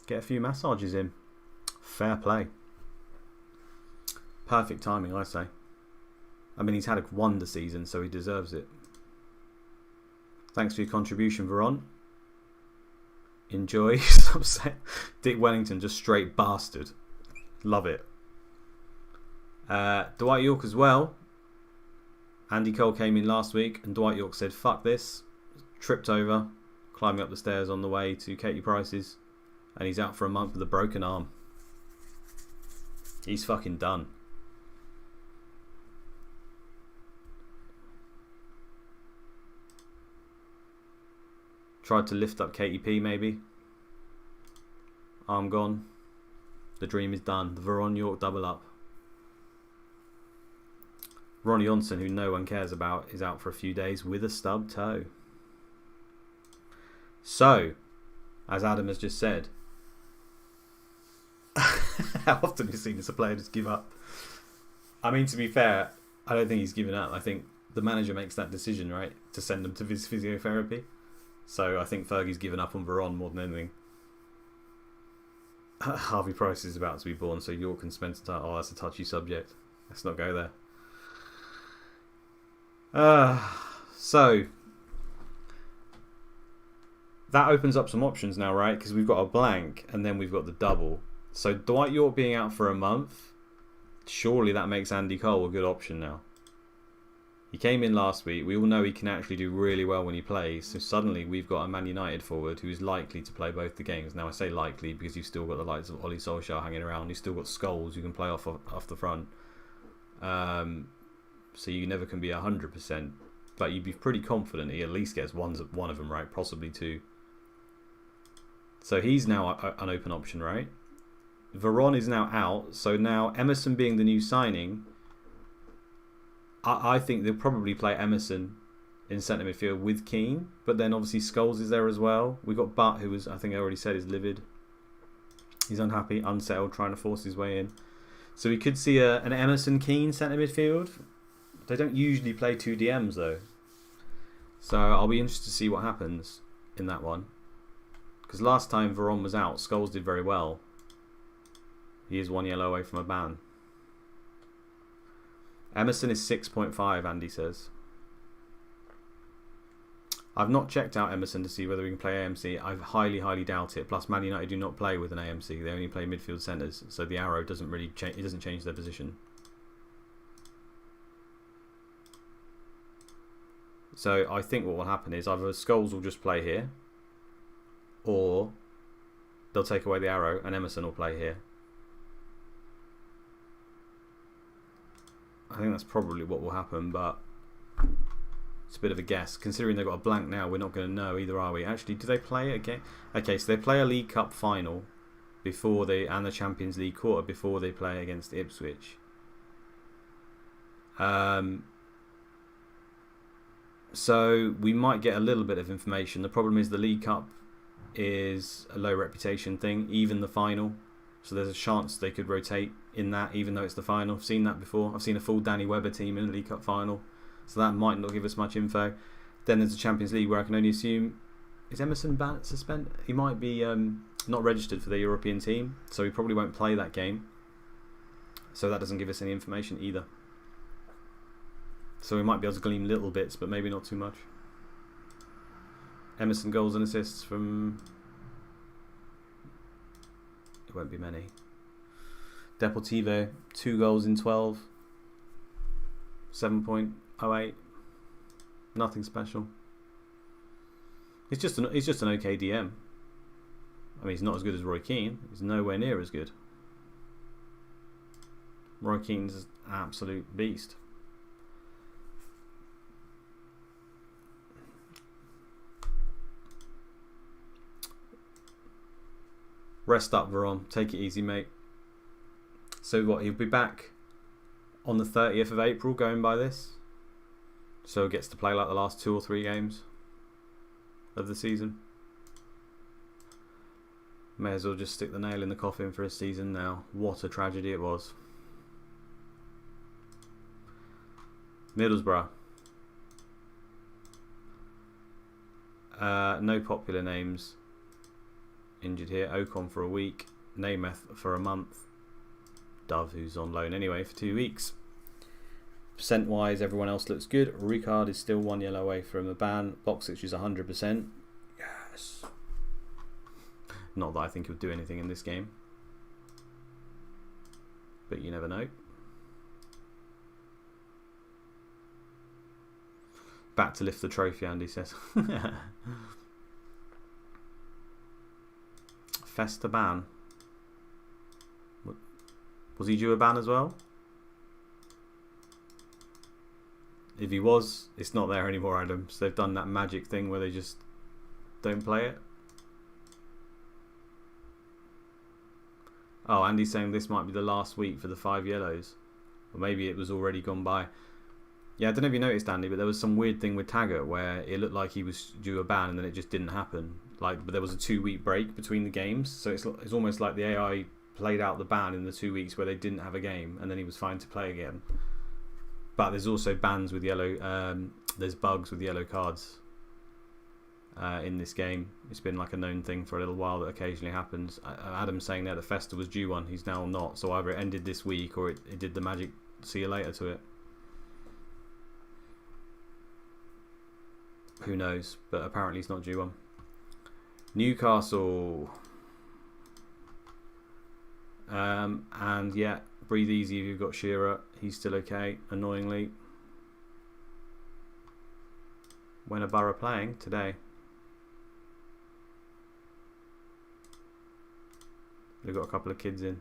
get a few massages in. Fair play. Perfect timing, I say. I mean, he's had a wonder season, so he deserves it. Thanks for your contribution, Varane. Enjoy. Dick Wellington, just straight bastard. Love it. Dwight York as well. Andy Cole came in last week, and Dwight York said, fuck this. Tripped over, climbing up the stairs on the way to Katie Price's, and he's out for a month with a broken arm. He's fucking done. Tried to lift up KTP maybe. Arm gone. The dream is done. The Varane York double up. Ronnie Johnson, who no one cares about, is out for a few days with a stub toe. So, as Adam has just said, how often have you seen this a player just give up? I mean, to be fair, I don't think he's given up. I think the manager makes that decision, right, to send him to physiotherapy. So I think Fergie's given up on Veron more than anything. Harvey Price is about to be born, so York and Spencer. Oh, that's a touchy subject. Let's not go there. So that opens up some options now, right? Because we've got a blank and then we've got the double. So Dwight York being out for a month, surely that makes Andy Cole a good option now. He came in last week. We all know he can actually do really well when he plays. So suddenly we've got a Man United forward who is likely to play both the games. Now I say likely because you've still got the likes of Ollie Solskjaer hanging around. You've still got Scholes who can play off the front. So you never can be 100%. But you'd be pretty confident he at least gets one of them right, possibly two. So he's now an open option, right? Veron is now out. So now Emerson being the new signing, I think they'll probably play Emerson in centre midfield with Keane. But then obviously Scholes is there as well. We've got Butt, who was, I think I already said, is livid. He's unhappy, unsettled, trying to force his way in. So we could see an Emerson Keane centre midfield. They don't usually play two DMs though. So I'll be interested to see what happens in that one. Because last time Veron was out, Scholes did very well. He is 1 yellow away from a ban. Emerson is 6.5, Andy says. I've not checked out Emerson to see whether we can play AMC. I highly doubt it. Plus, Man United do not play with an AMC. They only play midfield centres. So the arrow doesn't really change. It doesn't change their position. So I think what will happen is either Scholes will just play here, or they'll take away the arrow and Emerson will play here. I think that's probably what will happen, but it's a bit of a guess. Considering they've got a blank now, we're not going to know either, are we? Actually, do they play a game? Okay, so they play a League Cup final before and the Champions League quarter before they play against Ipswich. So we might get a little bit of information. The problem is the League Cup is a low reputation thing, even the final. So there's a chance they could rotate in that, even though it's the final. I've seen that before. I've seen a full Danny Webber team in a League Cup final. So that might not give us much info. Then there's the Champions League where I can only assume... Is Emerson suspended? He might be not registered for the European team. So he probably won't play that game. So that doesn't give us any information either. So we might be able to glean little bits, but maybe not too much. Emerson goals and assists from... It won't be many. Deportivo, 2 goals in 12. 7.08. Nothing special. He's just an okay DM. I mean, he's not as good as Roy Keane. He's nowhere near as good. Roy Keane's an absolute beast. Rest up, Veron. Take it easy, mate. So what? He'll be back on the 30th of April, going by this. So he gets to play like the last 2 or 3 games of the season. May as well just stick the nail in the coffin for his season now. What a tragedy it was. Middlesbrough. No popular names injured here. Ocon for a week. Nemeth for a month. Dove, who's on loan anyway, for 2 weeks. Percent wise, everyone else looks good. Ricard is still 1 yellow away from a ban. Boxic is 100%. Yes. Not that I think he'll do anything in this game, but you never know. Back to lift the trophy, Andy says. Festa ban. Was he due a ban as well? If he was, it's not there anymore, Adam. So they've done that magic thing where they just don't play it. Oh, Andy's saying this might be the last week for the 5 yellows. Or maybe it was already gone by. Yeah, I don't know if you noticed, Andy, but there was some weird thing with Taggart where it looked like he was due a ban and then it just didn't happen. Like, but there was a 2-week break between the games, so it's almost like the AI played out the ban in the 2 weeks where they didn't have a game, and then he was fine to play again. But there's also bans with yellow. There's bugs with yellow cards in this game. It's been like a known thing for a little while that occasionally happens. Adam's saying there that Festa was due one. He's now not. So either it ended this week or it did the magic see you later to it. Who knows? But apparently he's not due one. Newcastle. And yeah, breathe easy if you've got Shearer. He's still okay, annoyingly. When are Borough playing? Today. They've got a couple of kids in.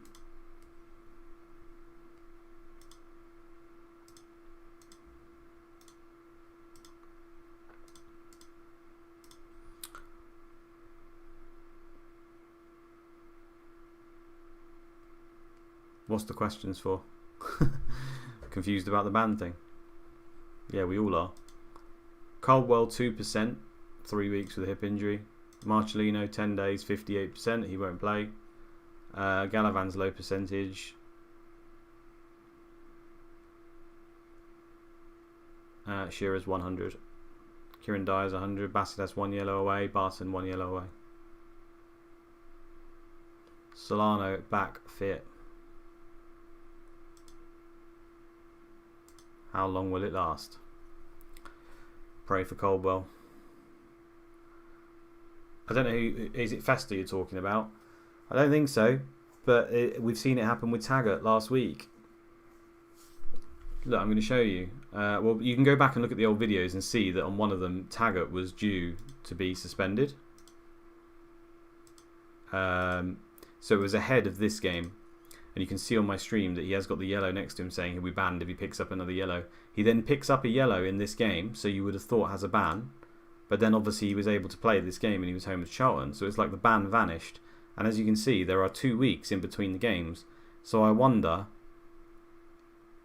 What's the questions for? Confused about the ban thing? Yeah, we all are. Caldwell 2%, 3 weeks with a hip injury. Marcellino 10 days, 58%. He won't play. Galavan's low percentage. Shearer's 100. Kieran Dyer's 100. Bassett has 1 yellow away. Barton 1 yellow away. Solano back fit. How long will it last? Pray for Caldwell. I don't know who. Is it Festa you're talking about? I don't think so, but we've seen it happen with Taggart last week. Look, I'm going to show you. Well, you can go back and look at the old videos and see that on one of them, Taggart was due to be suspended. So it was ahead of this game. And you can see on my stream that he has got the yellow next to him saying he'll be banned if he picks up another yellow. He then picks up a yellow in this game, so you would have thought has a ban. But then obviously he was able to play this game and he was home with Charlton. So it's like the ban vanished. And as you can see, there are 2 weeks in between the games. So I wonder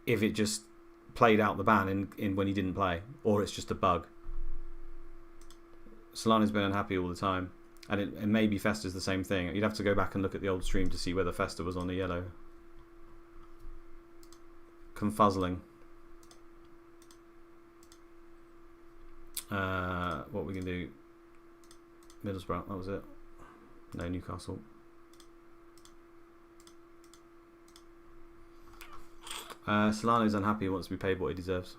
if it just played out the ban in when he didn't play. Or it's just a bug. Solano's been unhappy all the time. And it may be Festa's the same thing. You'd have to go back and look at the old stream to see whether Festa was on the yellow. Confuzzling. What we can do? Middlesbrough, that was it. No, Newcastle. Solano's unhappy. He wants to be paid what he deserves.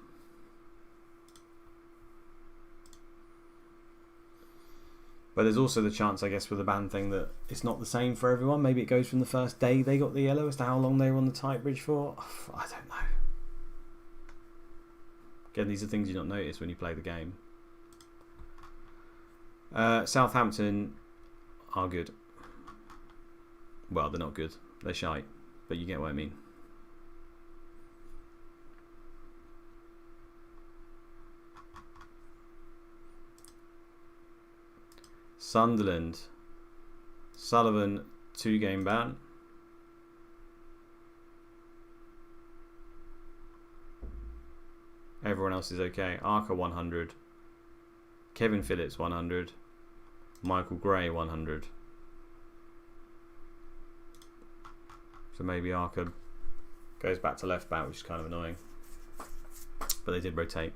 But there's also the chance, I guess, with the ban thing that it's not the same for everyone. Maybe it goes from the first day they got the yellow as to how long they were on the tight bridge for. I don't know. Again, these are things you don't notice when you play the game. Southampton are good. Well, they're not good. They're shite. But you get what I mean. Sunderland. Sullivan, 2-game ban. Everyone else is okay. Arca 100. Kevin Phillips 100. Michael Gray 100. So maybe Arca goes back to left back, which is kind of annoying. But they did rotate.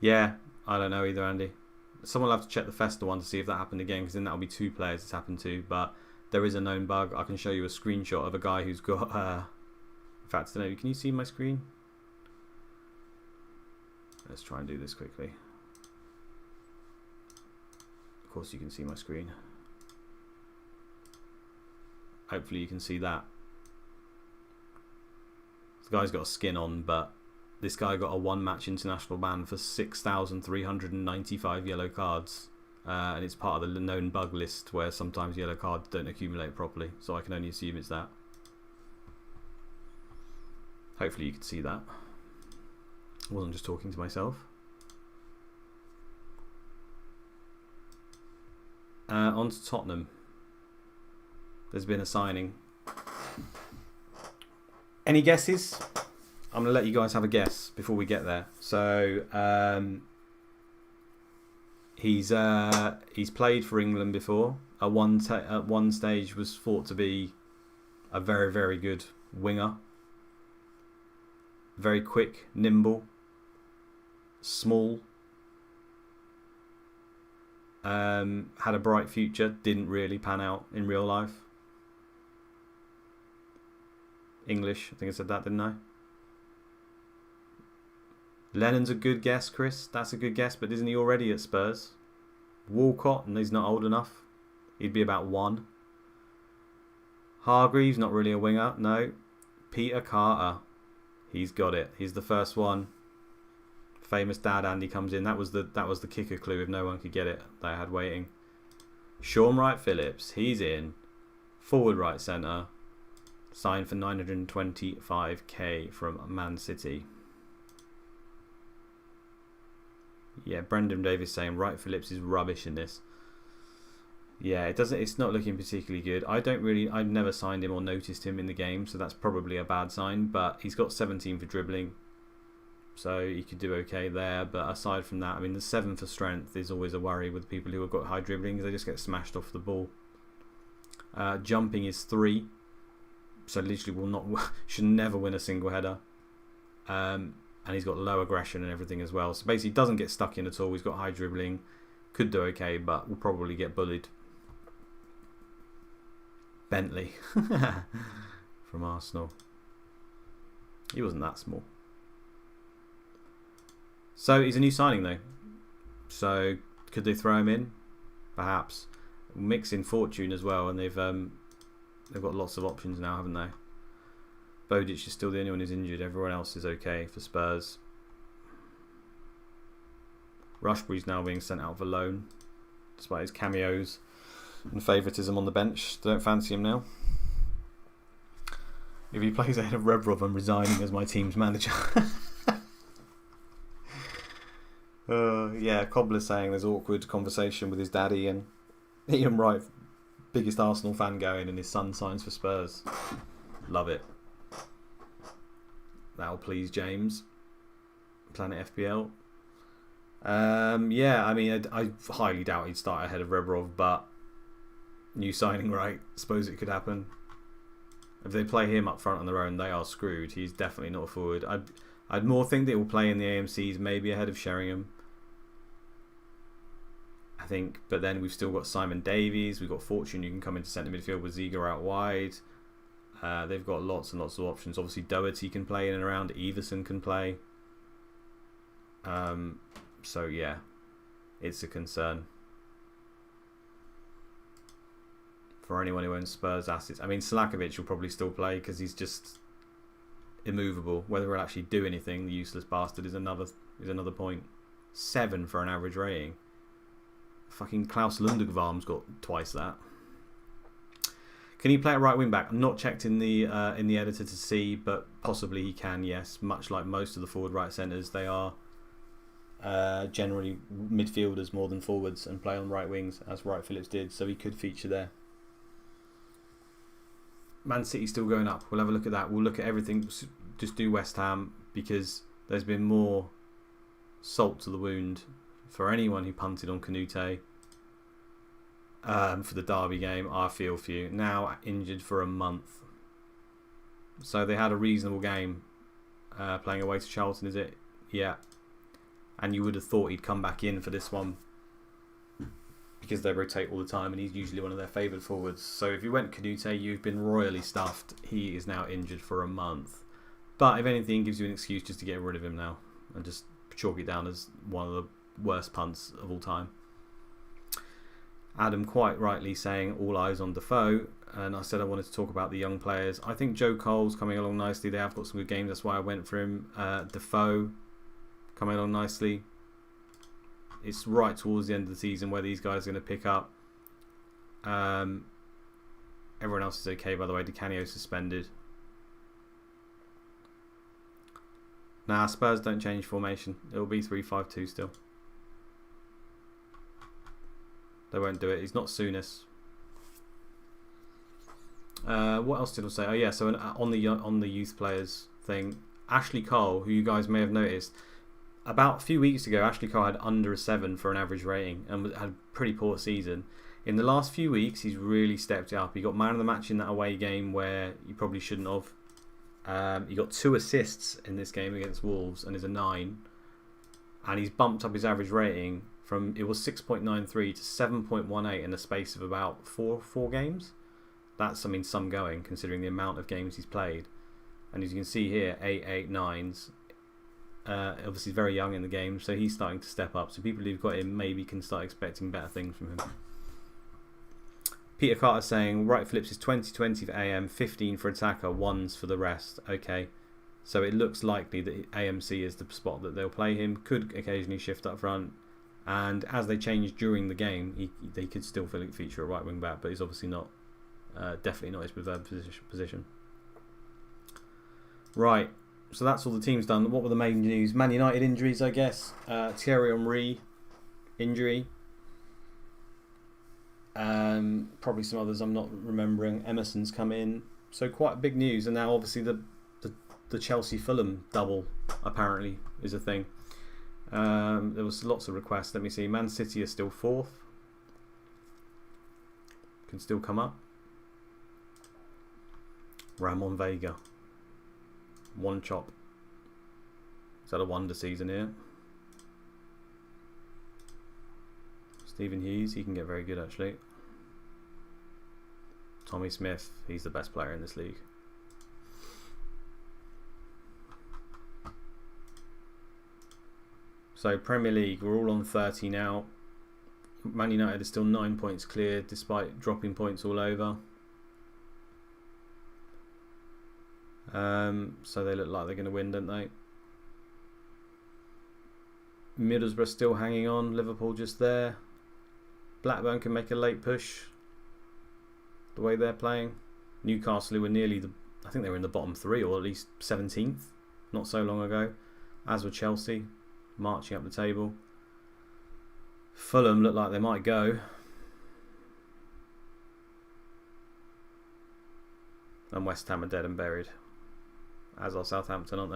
Yeah, I don't know either, Andy. Someone will have to check the Festa one to see if that happened again, because then that'll be 2 players it's happened to. But there is a known bug. I can show you a screenshot of a guy who's got... in fact, I don't know, can you see my screen? Let's try and do this quickly. Of course you can see my screen. Hopefully you can see that. The guy's got a skin on, but this guy got a 1-match international ban for 6,395 yellow cards. And it's part of the known bug list where sometimes yellow cards don't accumulate properly. So I can only assume it's that. Hopefully you can see that. I wasn't just talking to myself. On to Tottenham. there's been a signing. Any guesses? I'm going to let you guys have a guess before we get there. So he's played for England before. At one stage was thought to be a very, very good winger. Very quick, nimble, small. Had a bright future. Didn't really pan out in real life. English, I think I said that, didn't I? Lennon's a good guess, Chris. That's a good guess, but isn't he already at Spurs? Walcott, and he's not old enough. He'd be about 1. Hargreaves, not really a winger, no. Peter Carter, he's got it. He's the first one. Famous dad Andy comes in. That was the kicker clue if no one could get it. They had waiting. Sean Wright Phillips, he's in. Forward right centre. Signed for 925k from Man City. Yeah, Brendan Davis saying Wright Phillips is rubbish in this. Yeah, it's not looking particularly good. I've never signed him or noticed him in the game, so that's probably a bad sign. But he's got 17 for dribbling, so he could do okay there. But aside from that, I mean, the 7 for strength is always a worry with people who have got high dribbling because they just get smashed off the ball. Jumping is 3. So literally should never win a single header. And he's got low aggression and everything as well. So basically doesn't get stuck in at all. He's got high dribbling. Could do okay, but will probably get bullied. Bentley from Arsenal. He wasn't that small. So he's a new signing though. So could they throw him in? Perhaps. Mix in fortune as well, and they've got lots of options now, haven't they? Bodic is still the only one who's injured. Everyone else is okay for Spurs. Rushbury's now being sent out for loan, despite his cameos and favouritism on the bench. Don't fancy him now. If he plays ahead of Rebrov, I'm resigning as my team's manager. Yeah, Cobbler's saying there's awkward conversation with his daddy, and Ian Wright, biggest Arsenal fan going, and his son signs for Spurs. Love it. That'll please James. Planet FPL. Yeah, I mean, I highly doubt he'd start ahead of Rebrov, but new signing, right? Suppose it could happen. If they play him up front on their own, they are screwed. He's definitely not a forward. I'd more think they will play in the AMCs, maybe ahead of Sheringham. I think, but then we've still got Simon Davies. We've got Fortune. You can come into centre midfield with Ziga out wide. They've got lots and lots of options. Obviously, Doherty can play in and around. Everson can play. So yeah, it's a concern for anyone who owns Spurs assets. I mean, Slakovic will probably still play because he's just immovable. Whether he'll actually do anything, the useless bastard, is another point. 7 for an average rating. Fucking Klaus Lundegvarm's got twice that. Can he play at right wing back? I'm not checked in the editor to see, but possibly he can. Yes, much like most of the forward right centres, they are generally midfielders more than forwards and play on right wings, as Wright Phillips did. So he could feature there. Man City still going up. We'll have a look at that. We'll look at everything. Just do West Ham because there's been more salt to the wound for anyone who punted on Canute for the Derby game. I feel for you. Now injured for a month. So they had a reasonable game playing away to Charlton, is it? Yeah. And you would have thought he'd come back in for this one because they rotate all the time and he's usually one of their favoured forwards. So if you went Canute, you've been royally stuffed. He is now injured for a month. But if anything, gives you an excuse just to get rid of him now and just chalk it down as one of the worst punts of all time. Adam quite rightly saying all eyes on Defoe, and I said I wanted to talk about the young players. I think Joe Cole's coming along nicely. They have got some good games, that's why I went for him. Defoe coming along nicely. It's right towards the end of the season where these guys are going to pick up. Everyone else is okay, by the way. Di Canio suspended. Nah, Spurs don't change formation. It'll be 3-5-2 still. They won't do it. He's not Souness. What else did I say? Oh yeah, so on the youth players thing, Ashley Cole, who you guys may have noticed, about a few weeks ago, Ashley Cole had under a 7 for an average rating and had a pretty poor season. In the last few weeks, he's really stepped it up. He got man of the match in that away game where you probably shouldn't have. He got 2 assists in this game against Wolves and is a 9. And he's bumped up his average rating from, it was 6.93 to 7.18 in the space of about four games. That's, I mean, some going considering the amount of games he's played. And as you can see here, 8, 9s. Obviously very young in the game, so he's starting to step up. So people who've got him maybe can start expecting better things from him. Peter Carter saying right flips is 20 for AM, 15 for attacker, 1s for the rest. Okay, so it looks likely that AMC is the spot that they'll play him. Could occasionally shift up front, and as they change during the game, they could still feature a right wing back, but he's obviously not, definitely not his preferred position. Right. So that's all the teams done. What were the main news? Man United injuries, I guess. Thierry Henry injury. Probably some others I'm not remembering. Emerson's come in. So quite big news. And now obviously the Chelsea Fulham double apparently is a thing. There was lots of requests. Let me see. Man City are still 4th. Can still come up. Ramon Vega. One chop. Is that a wonder season here? Stephen Hughes, he can get very good actually. Tommy Smith, he's the best player in this league. So Premier League, we're all on 30 now. Man United is still 9 points clear despite dropping points all over. So they look like they're going to win, don't they? Middlesbrough still hanging on. Liverpool just there. Blackburn can make a late push. The way they're playing. Newcastle, who were nearly I think they were in the bottom 3 or at least 17th not so long ago. As were Chelsea, marching up the table. Fulham look like they might go. And West Ham are dead and buried. As are Southampton, aren't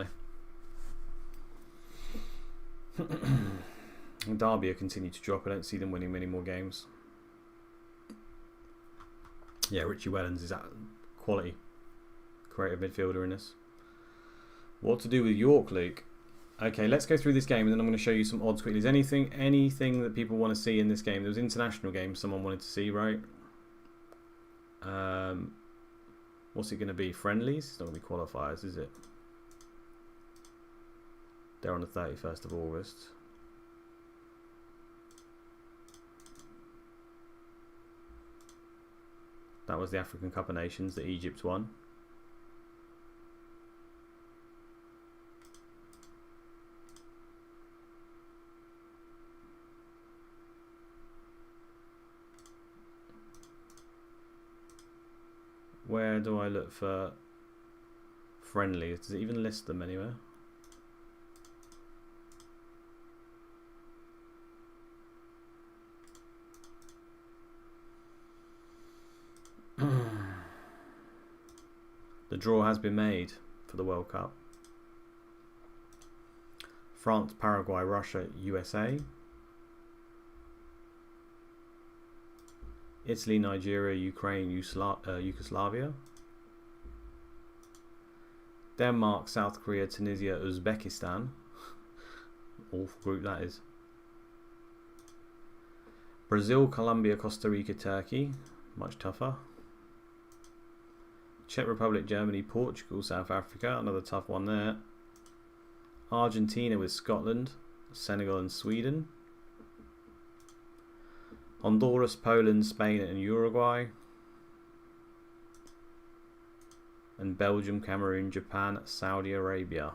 they? And Derby will continue to drop. I don't see them winning many more games. Yeah, Richie Wellens is at quality. Creative midfielder in this. What to do with York, Luke? Okay, let's go through this game and then I'm going to show you some odds quickly. Is anything that people want to see in this game? There was international games someone wanted to see, right? What's it going to be? Friendlies? It's not going to be qualifiers, is it? They're on the 31st of August. That was the African Cup of Nations that Egypt won. Where do I look for friendlies? Does it even list them anywhere? The draw has been made for the World Cup. France, Paraguay, Russia, USA. Italy, Nigeria, Ukraine, Yugoslavia. Denmark, South Korea, Tunisia, Uzbekistan. Awful group that is. Brazil, Colombia, Costa Rica, Turkey. Much tougher. Czech Republic, Germany, Portugal, South Africa. Another tough one there. Argentina with Scotland, Senegal and Sweden. Honduras, Poland, Spain and Uruguay. And Belgium, Cameroon, Japan, Saudi Arabia.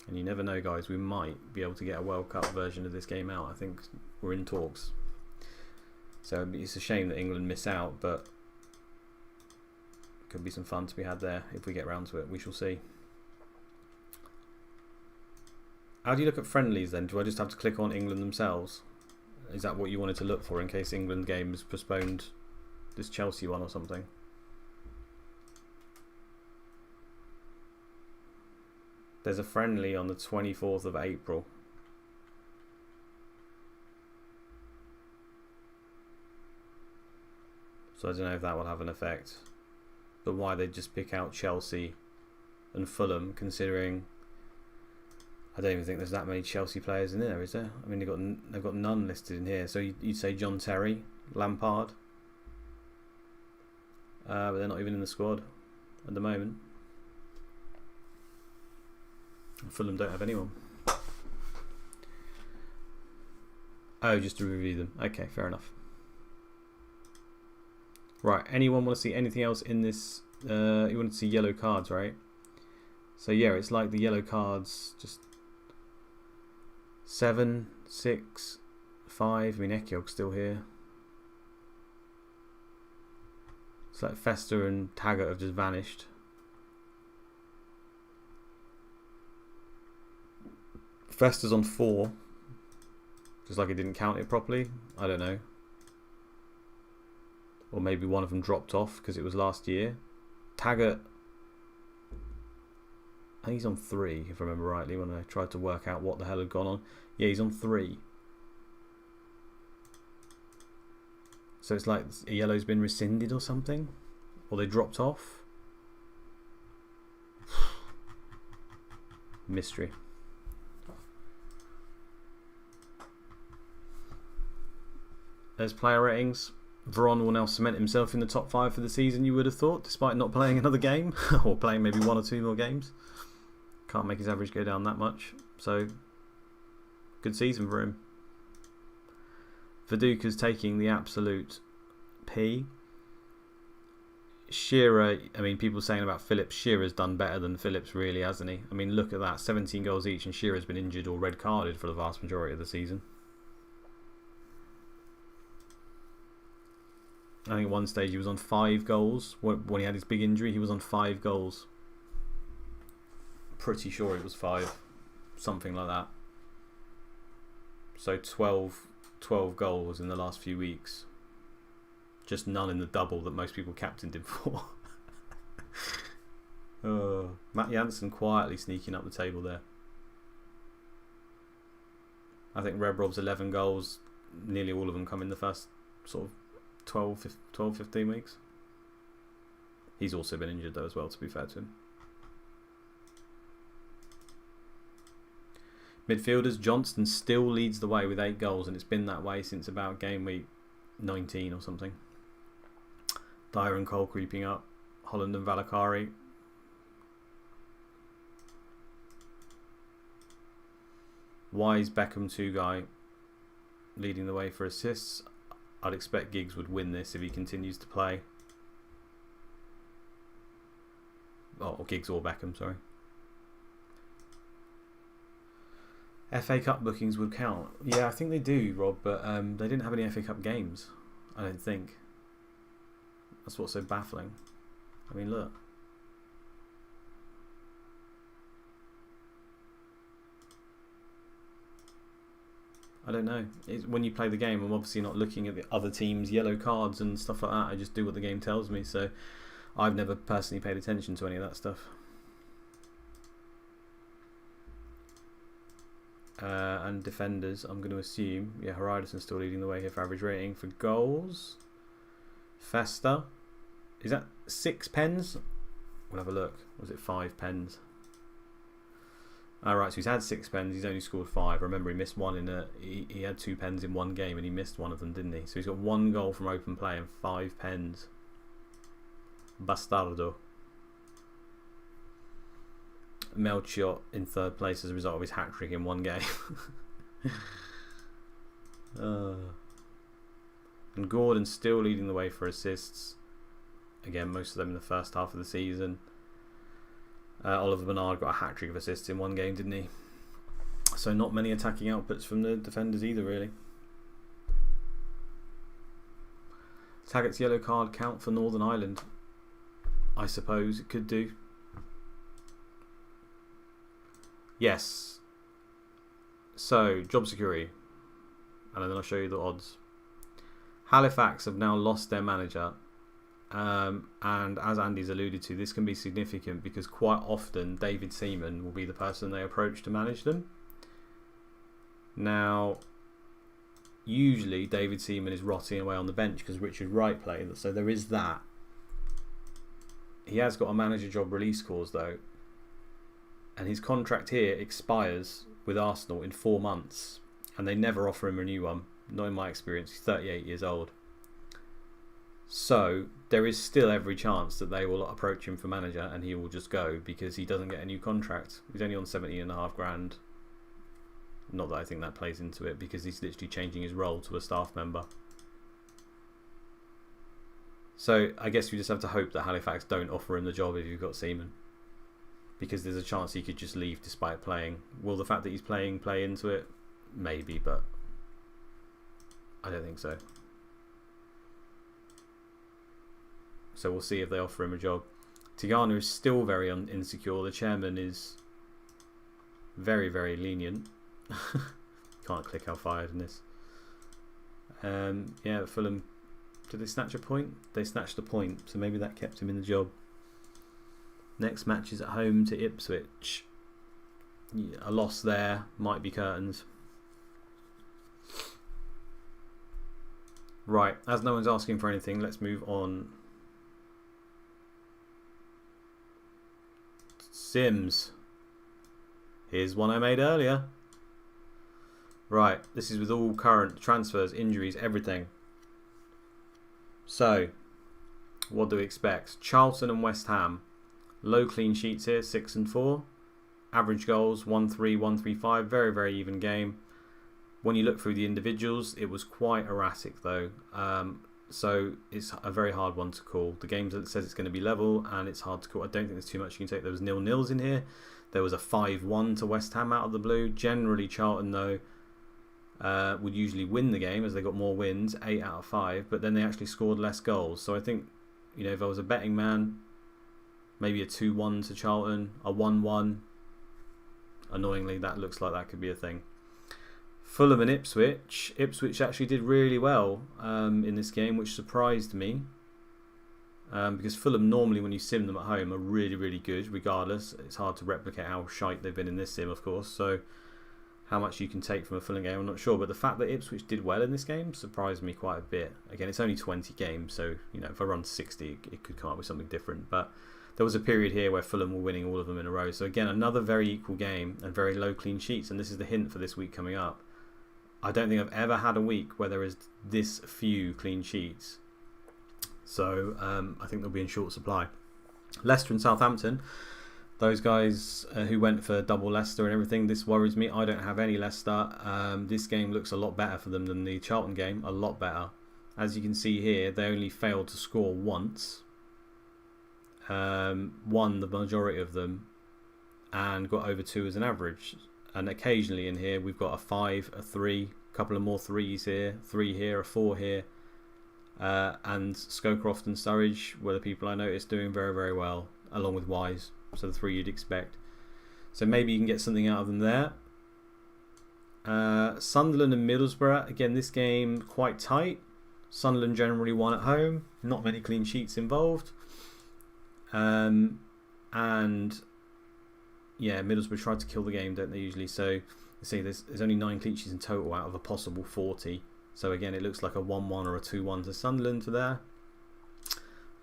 And you never know, guys, we might be able to get a World Cup version of this game out. I think we're in talks. So it's a shame that England miss out, but could be some fun to be had there if we get round to it. We shall see. How do you look at friendlies then? Do I just have to click on England themselves? Is that what you wanted to look for in case England game is postponed, this Chelsea one or something? There's a friendly on the 24th of April. So I don't know if that will have an effect. But why they'd just pick out Chelsea and Fulham, considering I don't even think there's that many Chelsea players in there, is there? I mean, they've got none listed in here. So you'd say John Terry, Lampard, but they're not even in the squad at the moment. Fulham don't have anyone. Oh, just to review them. Okay, fair enough. Right, anyone want to see anything else in this? You want to see yellow cards, right? So yeah, it's like the yellow cards, just 7, 6, 5. I mean, Ekyog's still here. It's like Fester and Taggart have just vanished. Fester's on 4. Just like he didn't count it properly. I don't know. Or maybe one of them dropped off because it was last year. Taggart, I think he's on 3, if I remember rightly, when I tried to work out what the hell had gone on. Yeah, he's on 3. So it's like a yellow's been rescinded or something? Or they dropped off? Mystery. There's player ratings. Veron will now cement himself in the top 5 for the season, you would have thought, despite not playing another game. Or playing maybe 1 or 2 more games. Can't make his average go down that much. So, good season for him. Viduka's taking the absolute P. Shearer, I mean, people saying about Phillips, Shearer's done better than Phillips, really, hasn't he? I mean, look at that. 17 goals each, and Shearer's been injured or red carded for the vast majority of the season. I think at one stage he was on 5 goals. When he had his big injury, he was on 5 goals. Pretty sure it was 5. Something like that. So 12 goals in the last few weeks. Just none in the double that most people captained him for. Matt Jansen quietly sneaking up the table there. I think Rebrob's 11 goals, nearly all of them come in the first sort of 12, 15 weeks. He's also been injured though as well, to be fair to him. Midfielders, Johnston still leads the way with 8 goals, and it's been that way since about game week 19 or something. Dyer and Cole creeping up. Holland and Valakari. Wise Beckham 2 guy leading the way for assists. I'd expect Giggs would win this if he continues to play. Oh, or Giggs or Beckham, sorry. FA Cup bookings would count. Yeah, I think they do, Rob, but they didn't have any FA Cup games, I don't think. That's what's so baffling. I mean, look. I don't know. When you play the game, I'm obviously not looking at the other team's yellow cards and stuff like that. I just do what the game tells me. So I've never personally paid attention to any of that stuff. And defenders, I'm going to assume, yeah, Hariderson's still leading the way here for average rating. For goals, Festa, is that 6 pens? We'll have a look. Was it 5 pens? Alright, so he's had 6 pens, he's only scored 5. Remember, he missed one in he had 2 pens in one game and he missed one of them, didn't he? So he's got 1 goal from open play and 5 pens. Bastardo. Melchiot in 3rd place as a result of his hat-trick in 1 game. And Gordon still leading the way for assists. Again, most of them in the first half of the season. Oliver Bernard got a hat-trick of assists in 1 game, didn't he? So not many attacking outputs from the defenders either, really. Taggart's yellow card count for Northern Ireland? I suppose it could do. Yes. So, job security. And then I'll show you the odds. Halifax have now lost their manager. And as Andy's alluded to, this can be significant because quite often David Seaman will be the person they approach to manage them. Now, usually David Seaman is rotting away on the bench because Richard Wright played, so there is that. He has got a manager job release clause though, and his contract here expires with Arsenal in 4 months, and they never offer him a new one. Not in my experience. He's 38 years old. So there is still every chance that they will approach him for manager and he will just go because he doesn't get a new contract. He's only on 17.5 grand. Not that I think that plays into it because he's literally changing his role to a staff member. So I guess we just have to hope that Halifax don't offer him the job if you've got Seaman, because there's a chance he could just leave despite playing. Will the fact that he's playing play into it? Maybe, but I don't think so. So we'll see if they offer him a job. Tigana is still very insecure. The chairman is very, very lenient. Can't click how fired in this. Yeah, Fulham, did they snatch a point? They snatched a point, so maybe that kept him in the job. Next match is at home to Ipswich. Yeah, a loss there might be curtains. Right, as no one's asking for anything, let's move on. Sims. Here's one I made earlier. Right, this is with all current transfers, injuries, everything. So, what do we expect? Charlton and West Ham. Low clean sheets here, 6 and 4. Average goals, 1-3, 1-3-5. Very, very even game. When you look through the individuals, it was quite erratic though. So it's a very hard one to call. The game says it's going to be level and it's hard to call. I don't think there's too much you can take. There was 0-0s in here. There was a 5-1 to West Ham out of the blue. Generally Charlton though would usually win the game as they got more wins, 8 out of 5, but then they actually scored less goals. So I think, you know, if I was a betting man, maybe a 2-1 to Charlton, a 1-1. Annoyingly, that looks like that could be a thing. Fulham and Ipswich. Ipswich actually did really well in this game, which surprised me. Because Fulham normally, when you sim them at home, are really, really good regardless. It's hard to replicate how shite they've been in this sim, of course. So how much you can take from a Fulham game, I'm not sure. But the fact that Ipswich did well in this game surprised me quite a bit. Again, it's only 20 games, so you know, if I run 60, it could come up with something different. But there was a period here where Fulham were winning all of them in a row. So again, another very equal game and very low clean sheets. And this is the hint for this week coming up. I don't think I've ever had a week where there is this few clean sheets. So I think they'll be in short supply. Leicester and Southampton. Those guys who went for double Leicester and everything, this worries me. I don't have any Leicester. This game looks a lot better for them than the Charlton game. A lot better. As you can see here, they only failed to score once. Won the majority of them. And got over 2 as an average. And occasionally in here we've got a 5, a 3, a couple of more 3s here, 3 here, a 4 here. And Scowcroft and Sturridge were the people I noticed doing very, very well, along with Wise. So the 3 you'd expect. So maybe you can get something out of them there. Sunderland and Middlesbrough. Again, this game quite tight. Sunderland generally won at home. Not many clean sheets involved. And yeah, Middlesbrough tried to kill the game, don't they, usually? So you see there's only 9 clean sheets in total out of a possible 40. So again, it looks like a 1-1 or a 2-1 to Sunderland for there.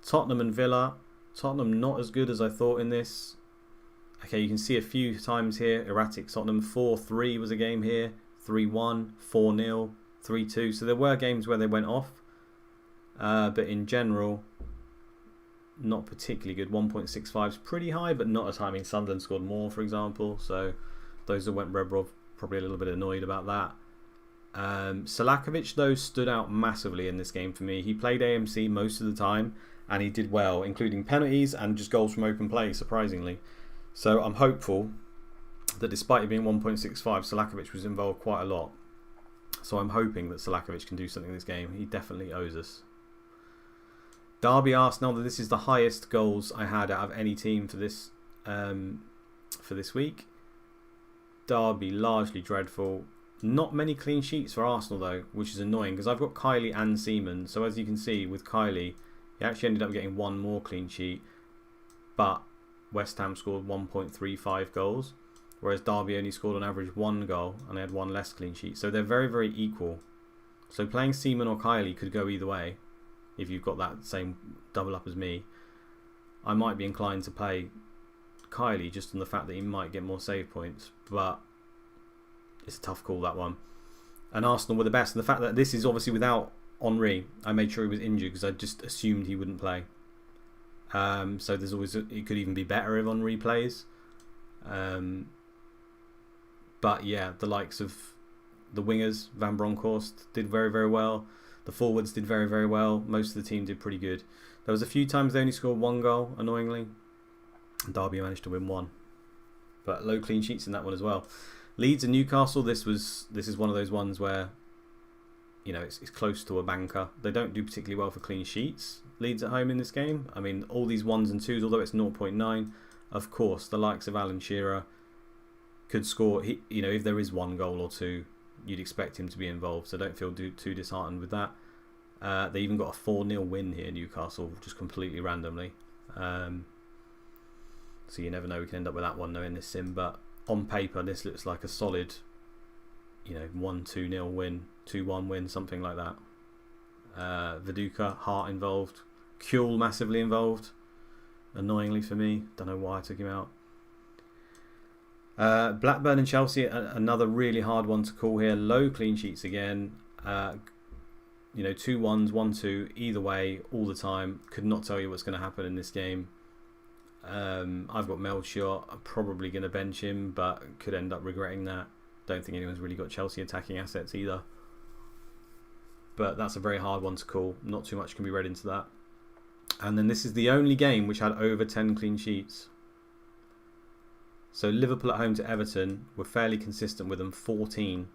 Tottenham and Villa. Tottenham not as good as I thought in this. Okay, you can see a few times here. Erratic Tottenham. 4-3 was a game here. 3-1, 4-0, 3-2. So there were games where they went off. But in general, not particularly good. 1.65 is pretty high, but not as high. I mean, Sunderland scored more, for example. So those that went Rebrov probably a little bit annoyed about that. Salakovic, though, stood out massively in this game for me. He played AMC most of the time, and he did well, including penalties and just goals from open play, surprisingly. So I'm hopeful that despite it being 1.65, Salakovic was involved quite a lot. So I'm hoping that Salakovic can do something in this game. He definitely owes us. Derby Arsenal. This is the highest goals I had out of any team for this week. Derby largely dreadful. Not many clean sheets for Arsenal though, which is annoying because I've got Kylie and Seaman. So as you can see with Kylie, He actually ended up getting one more clean sheet, but West Ham scored 1.35 goals, whereas Derby only scored on average 1 goal and they had 1 less clean sheet. So they're very, very equal. So playing Seaman or Kylie could go either way. If you've got that same double up as me, I might be inclined to play Kylie just on the fact that he might get more save points, but it's a tough call, that one. And Arsenal were the best, and the fact that this is obviously without Henry, I made sure he was injured because I just assumed he wouldn't play. So there's always it could even be better if Henry plays. But yeah, the likes of the wingers, Van Bronckhorst did very, very well. The forwards did very, very well. Most of the team did pretty good. There was a few times they only scored 1 goal, annoyingly. Derby managed to win 1. But low clean sheets in that one as well. Leeds and Newcastle, this is one of those ones where, you know, it's close to a banker. They don't do particularly well for clean sheets, Leeds at home in this game. I mean, all these 1s and 2s, although it's 0.9, of course, the likes of Alan Shearer could score. You know, if there is 1 goal or 2, you'd expect him to be involved, so don't feel too disheartened with that. They even got a 4-0 win here, Newcastle, just completely randomly. So you never know, we can end up with that one though in this sim, but on paper this looks like a solid, you know, 1-2-0 win, 2-1 win, something like that. Viduka, Hart involved, Kuehl massively involved, annoyingly for me, don't know why I took him out. Blackburn and Chelsea, another really hard one to call here. Low clean sheets again. You know, 2 1s, 1-2, either way, all the time. Could not tell you what's going to happen in this game. I've got Melchior. I'm probably going to bench him, but could end up regretting that. Don't think anyone's really got Chelsea attacking assets either. But that's a very hard one to call. Not too much can be read into that. And then this is the only game which had over 10 clean sheets. So Liverpool at home to Everton were fairly consistent with them, 14.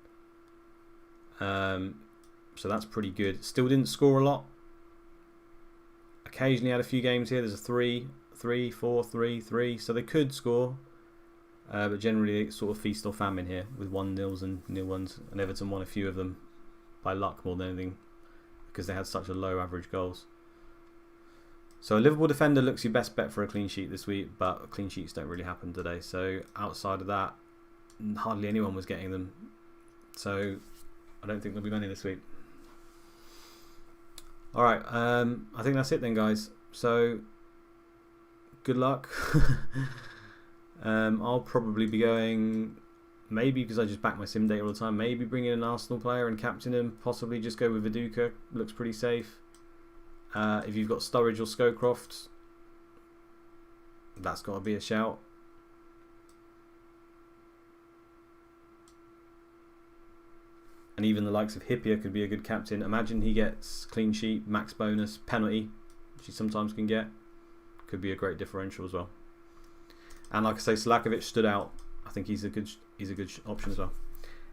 So that's pretty good. Still didn't score a lot. Occasionally had a few games here. There's a 3, 4, 3, 3. So they could score. But generally it's sort of feast or famine here with 1-0s and 0-1s. And Everton won a few of them by luck more than anything because they had such a low average goals. So a Liverpool defender looks your best bet for a clean sheet this week, but clean sheets don't really happen today. So outside of that, hardly anyone was getting them. So I don't think there'll be many this week. Alright, I think that's it then, guys. So good luck. I'll probably be going, maybe because I just back my sim data all the time, maybe bring in an Arsenal player and captain him, possibly just go with Viduka, looks pretty safe. If you've got Sturridge or Scowcroft, that's got to be a shout. And even the likes of Hippier could be a good captain. Imagine he gets clean sheet, max bonus, penalty, which he sometimes can get. Could be a great differential as well. And like I say, Selakovic stood out. I think he's a good option as well.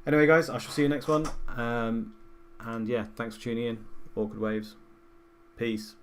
Anyway, guys, I shall see you next one. And yeah, thanks for tuning in. Awkward Waves. Peace.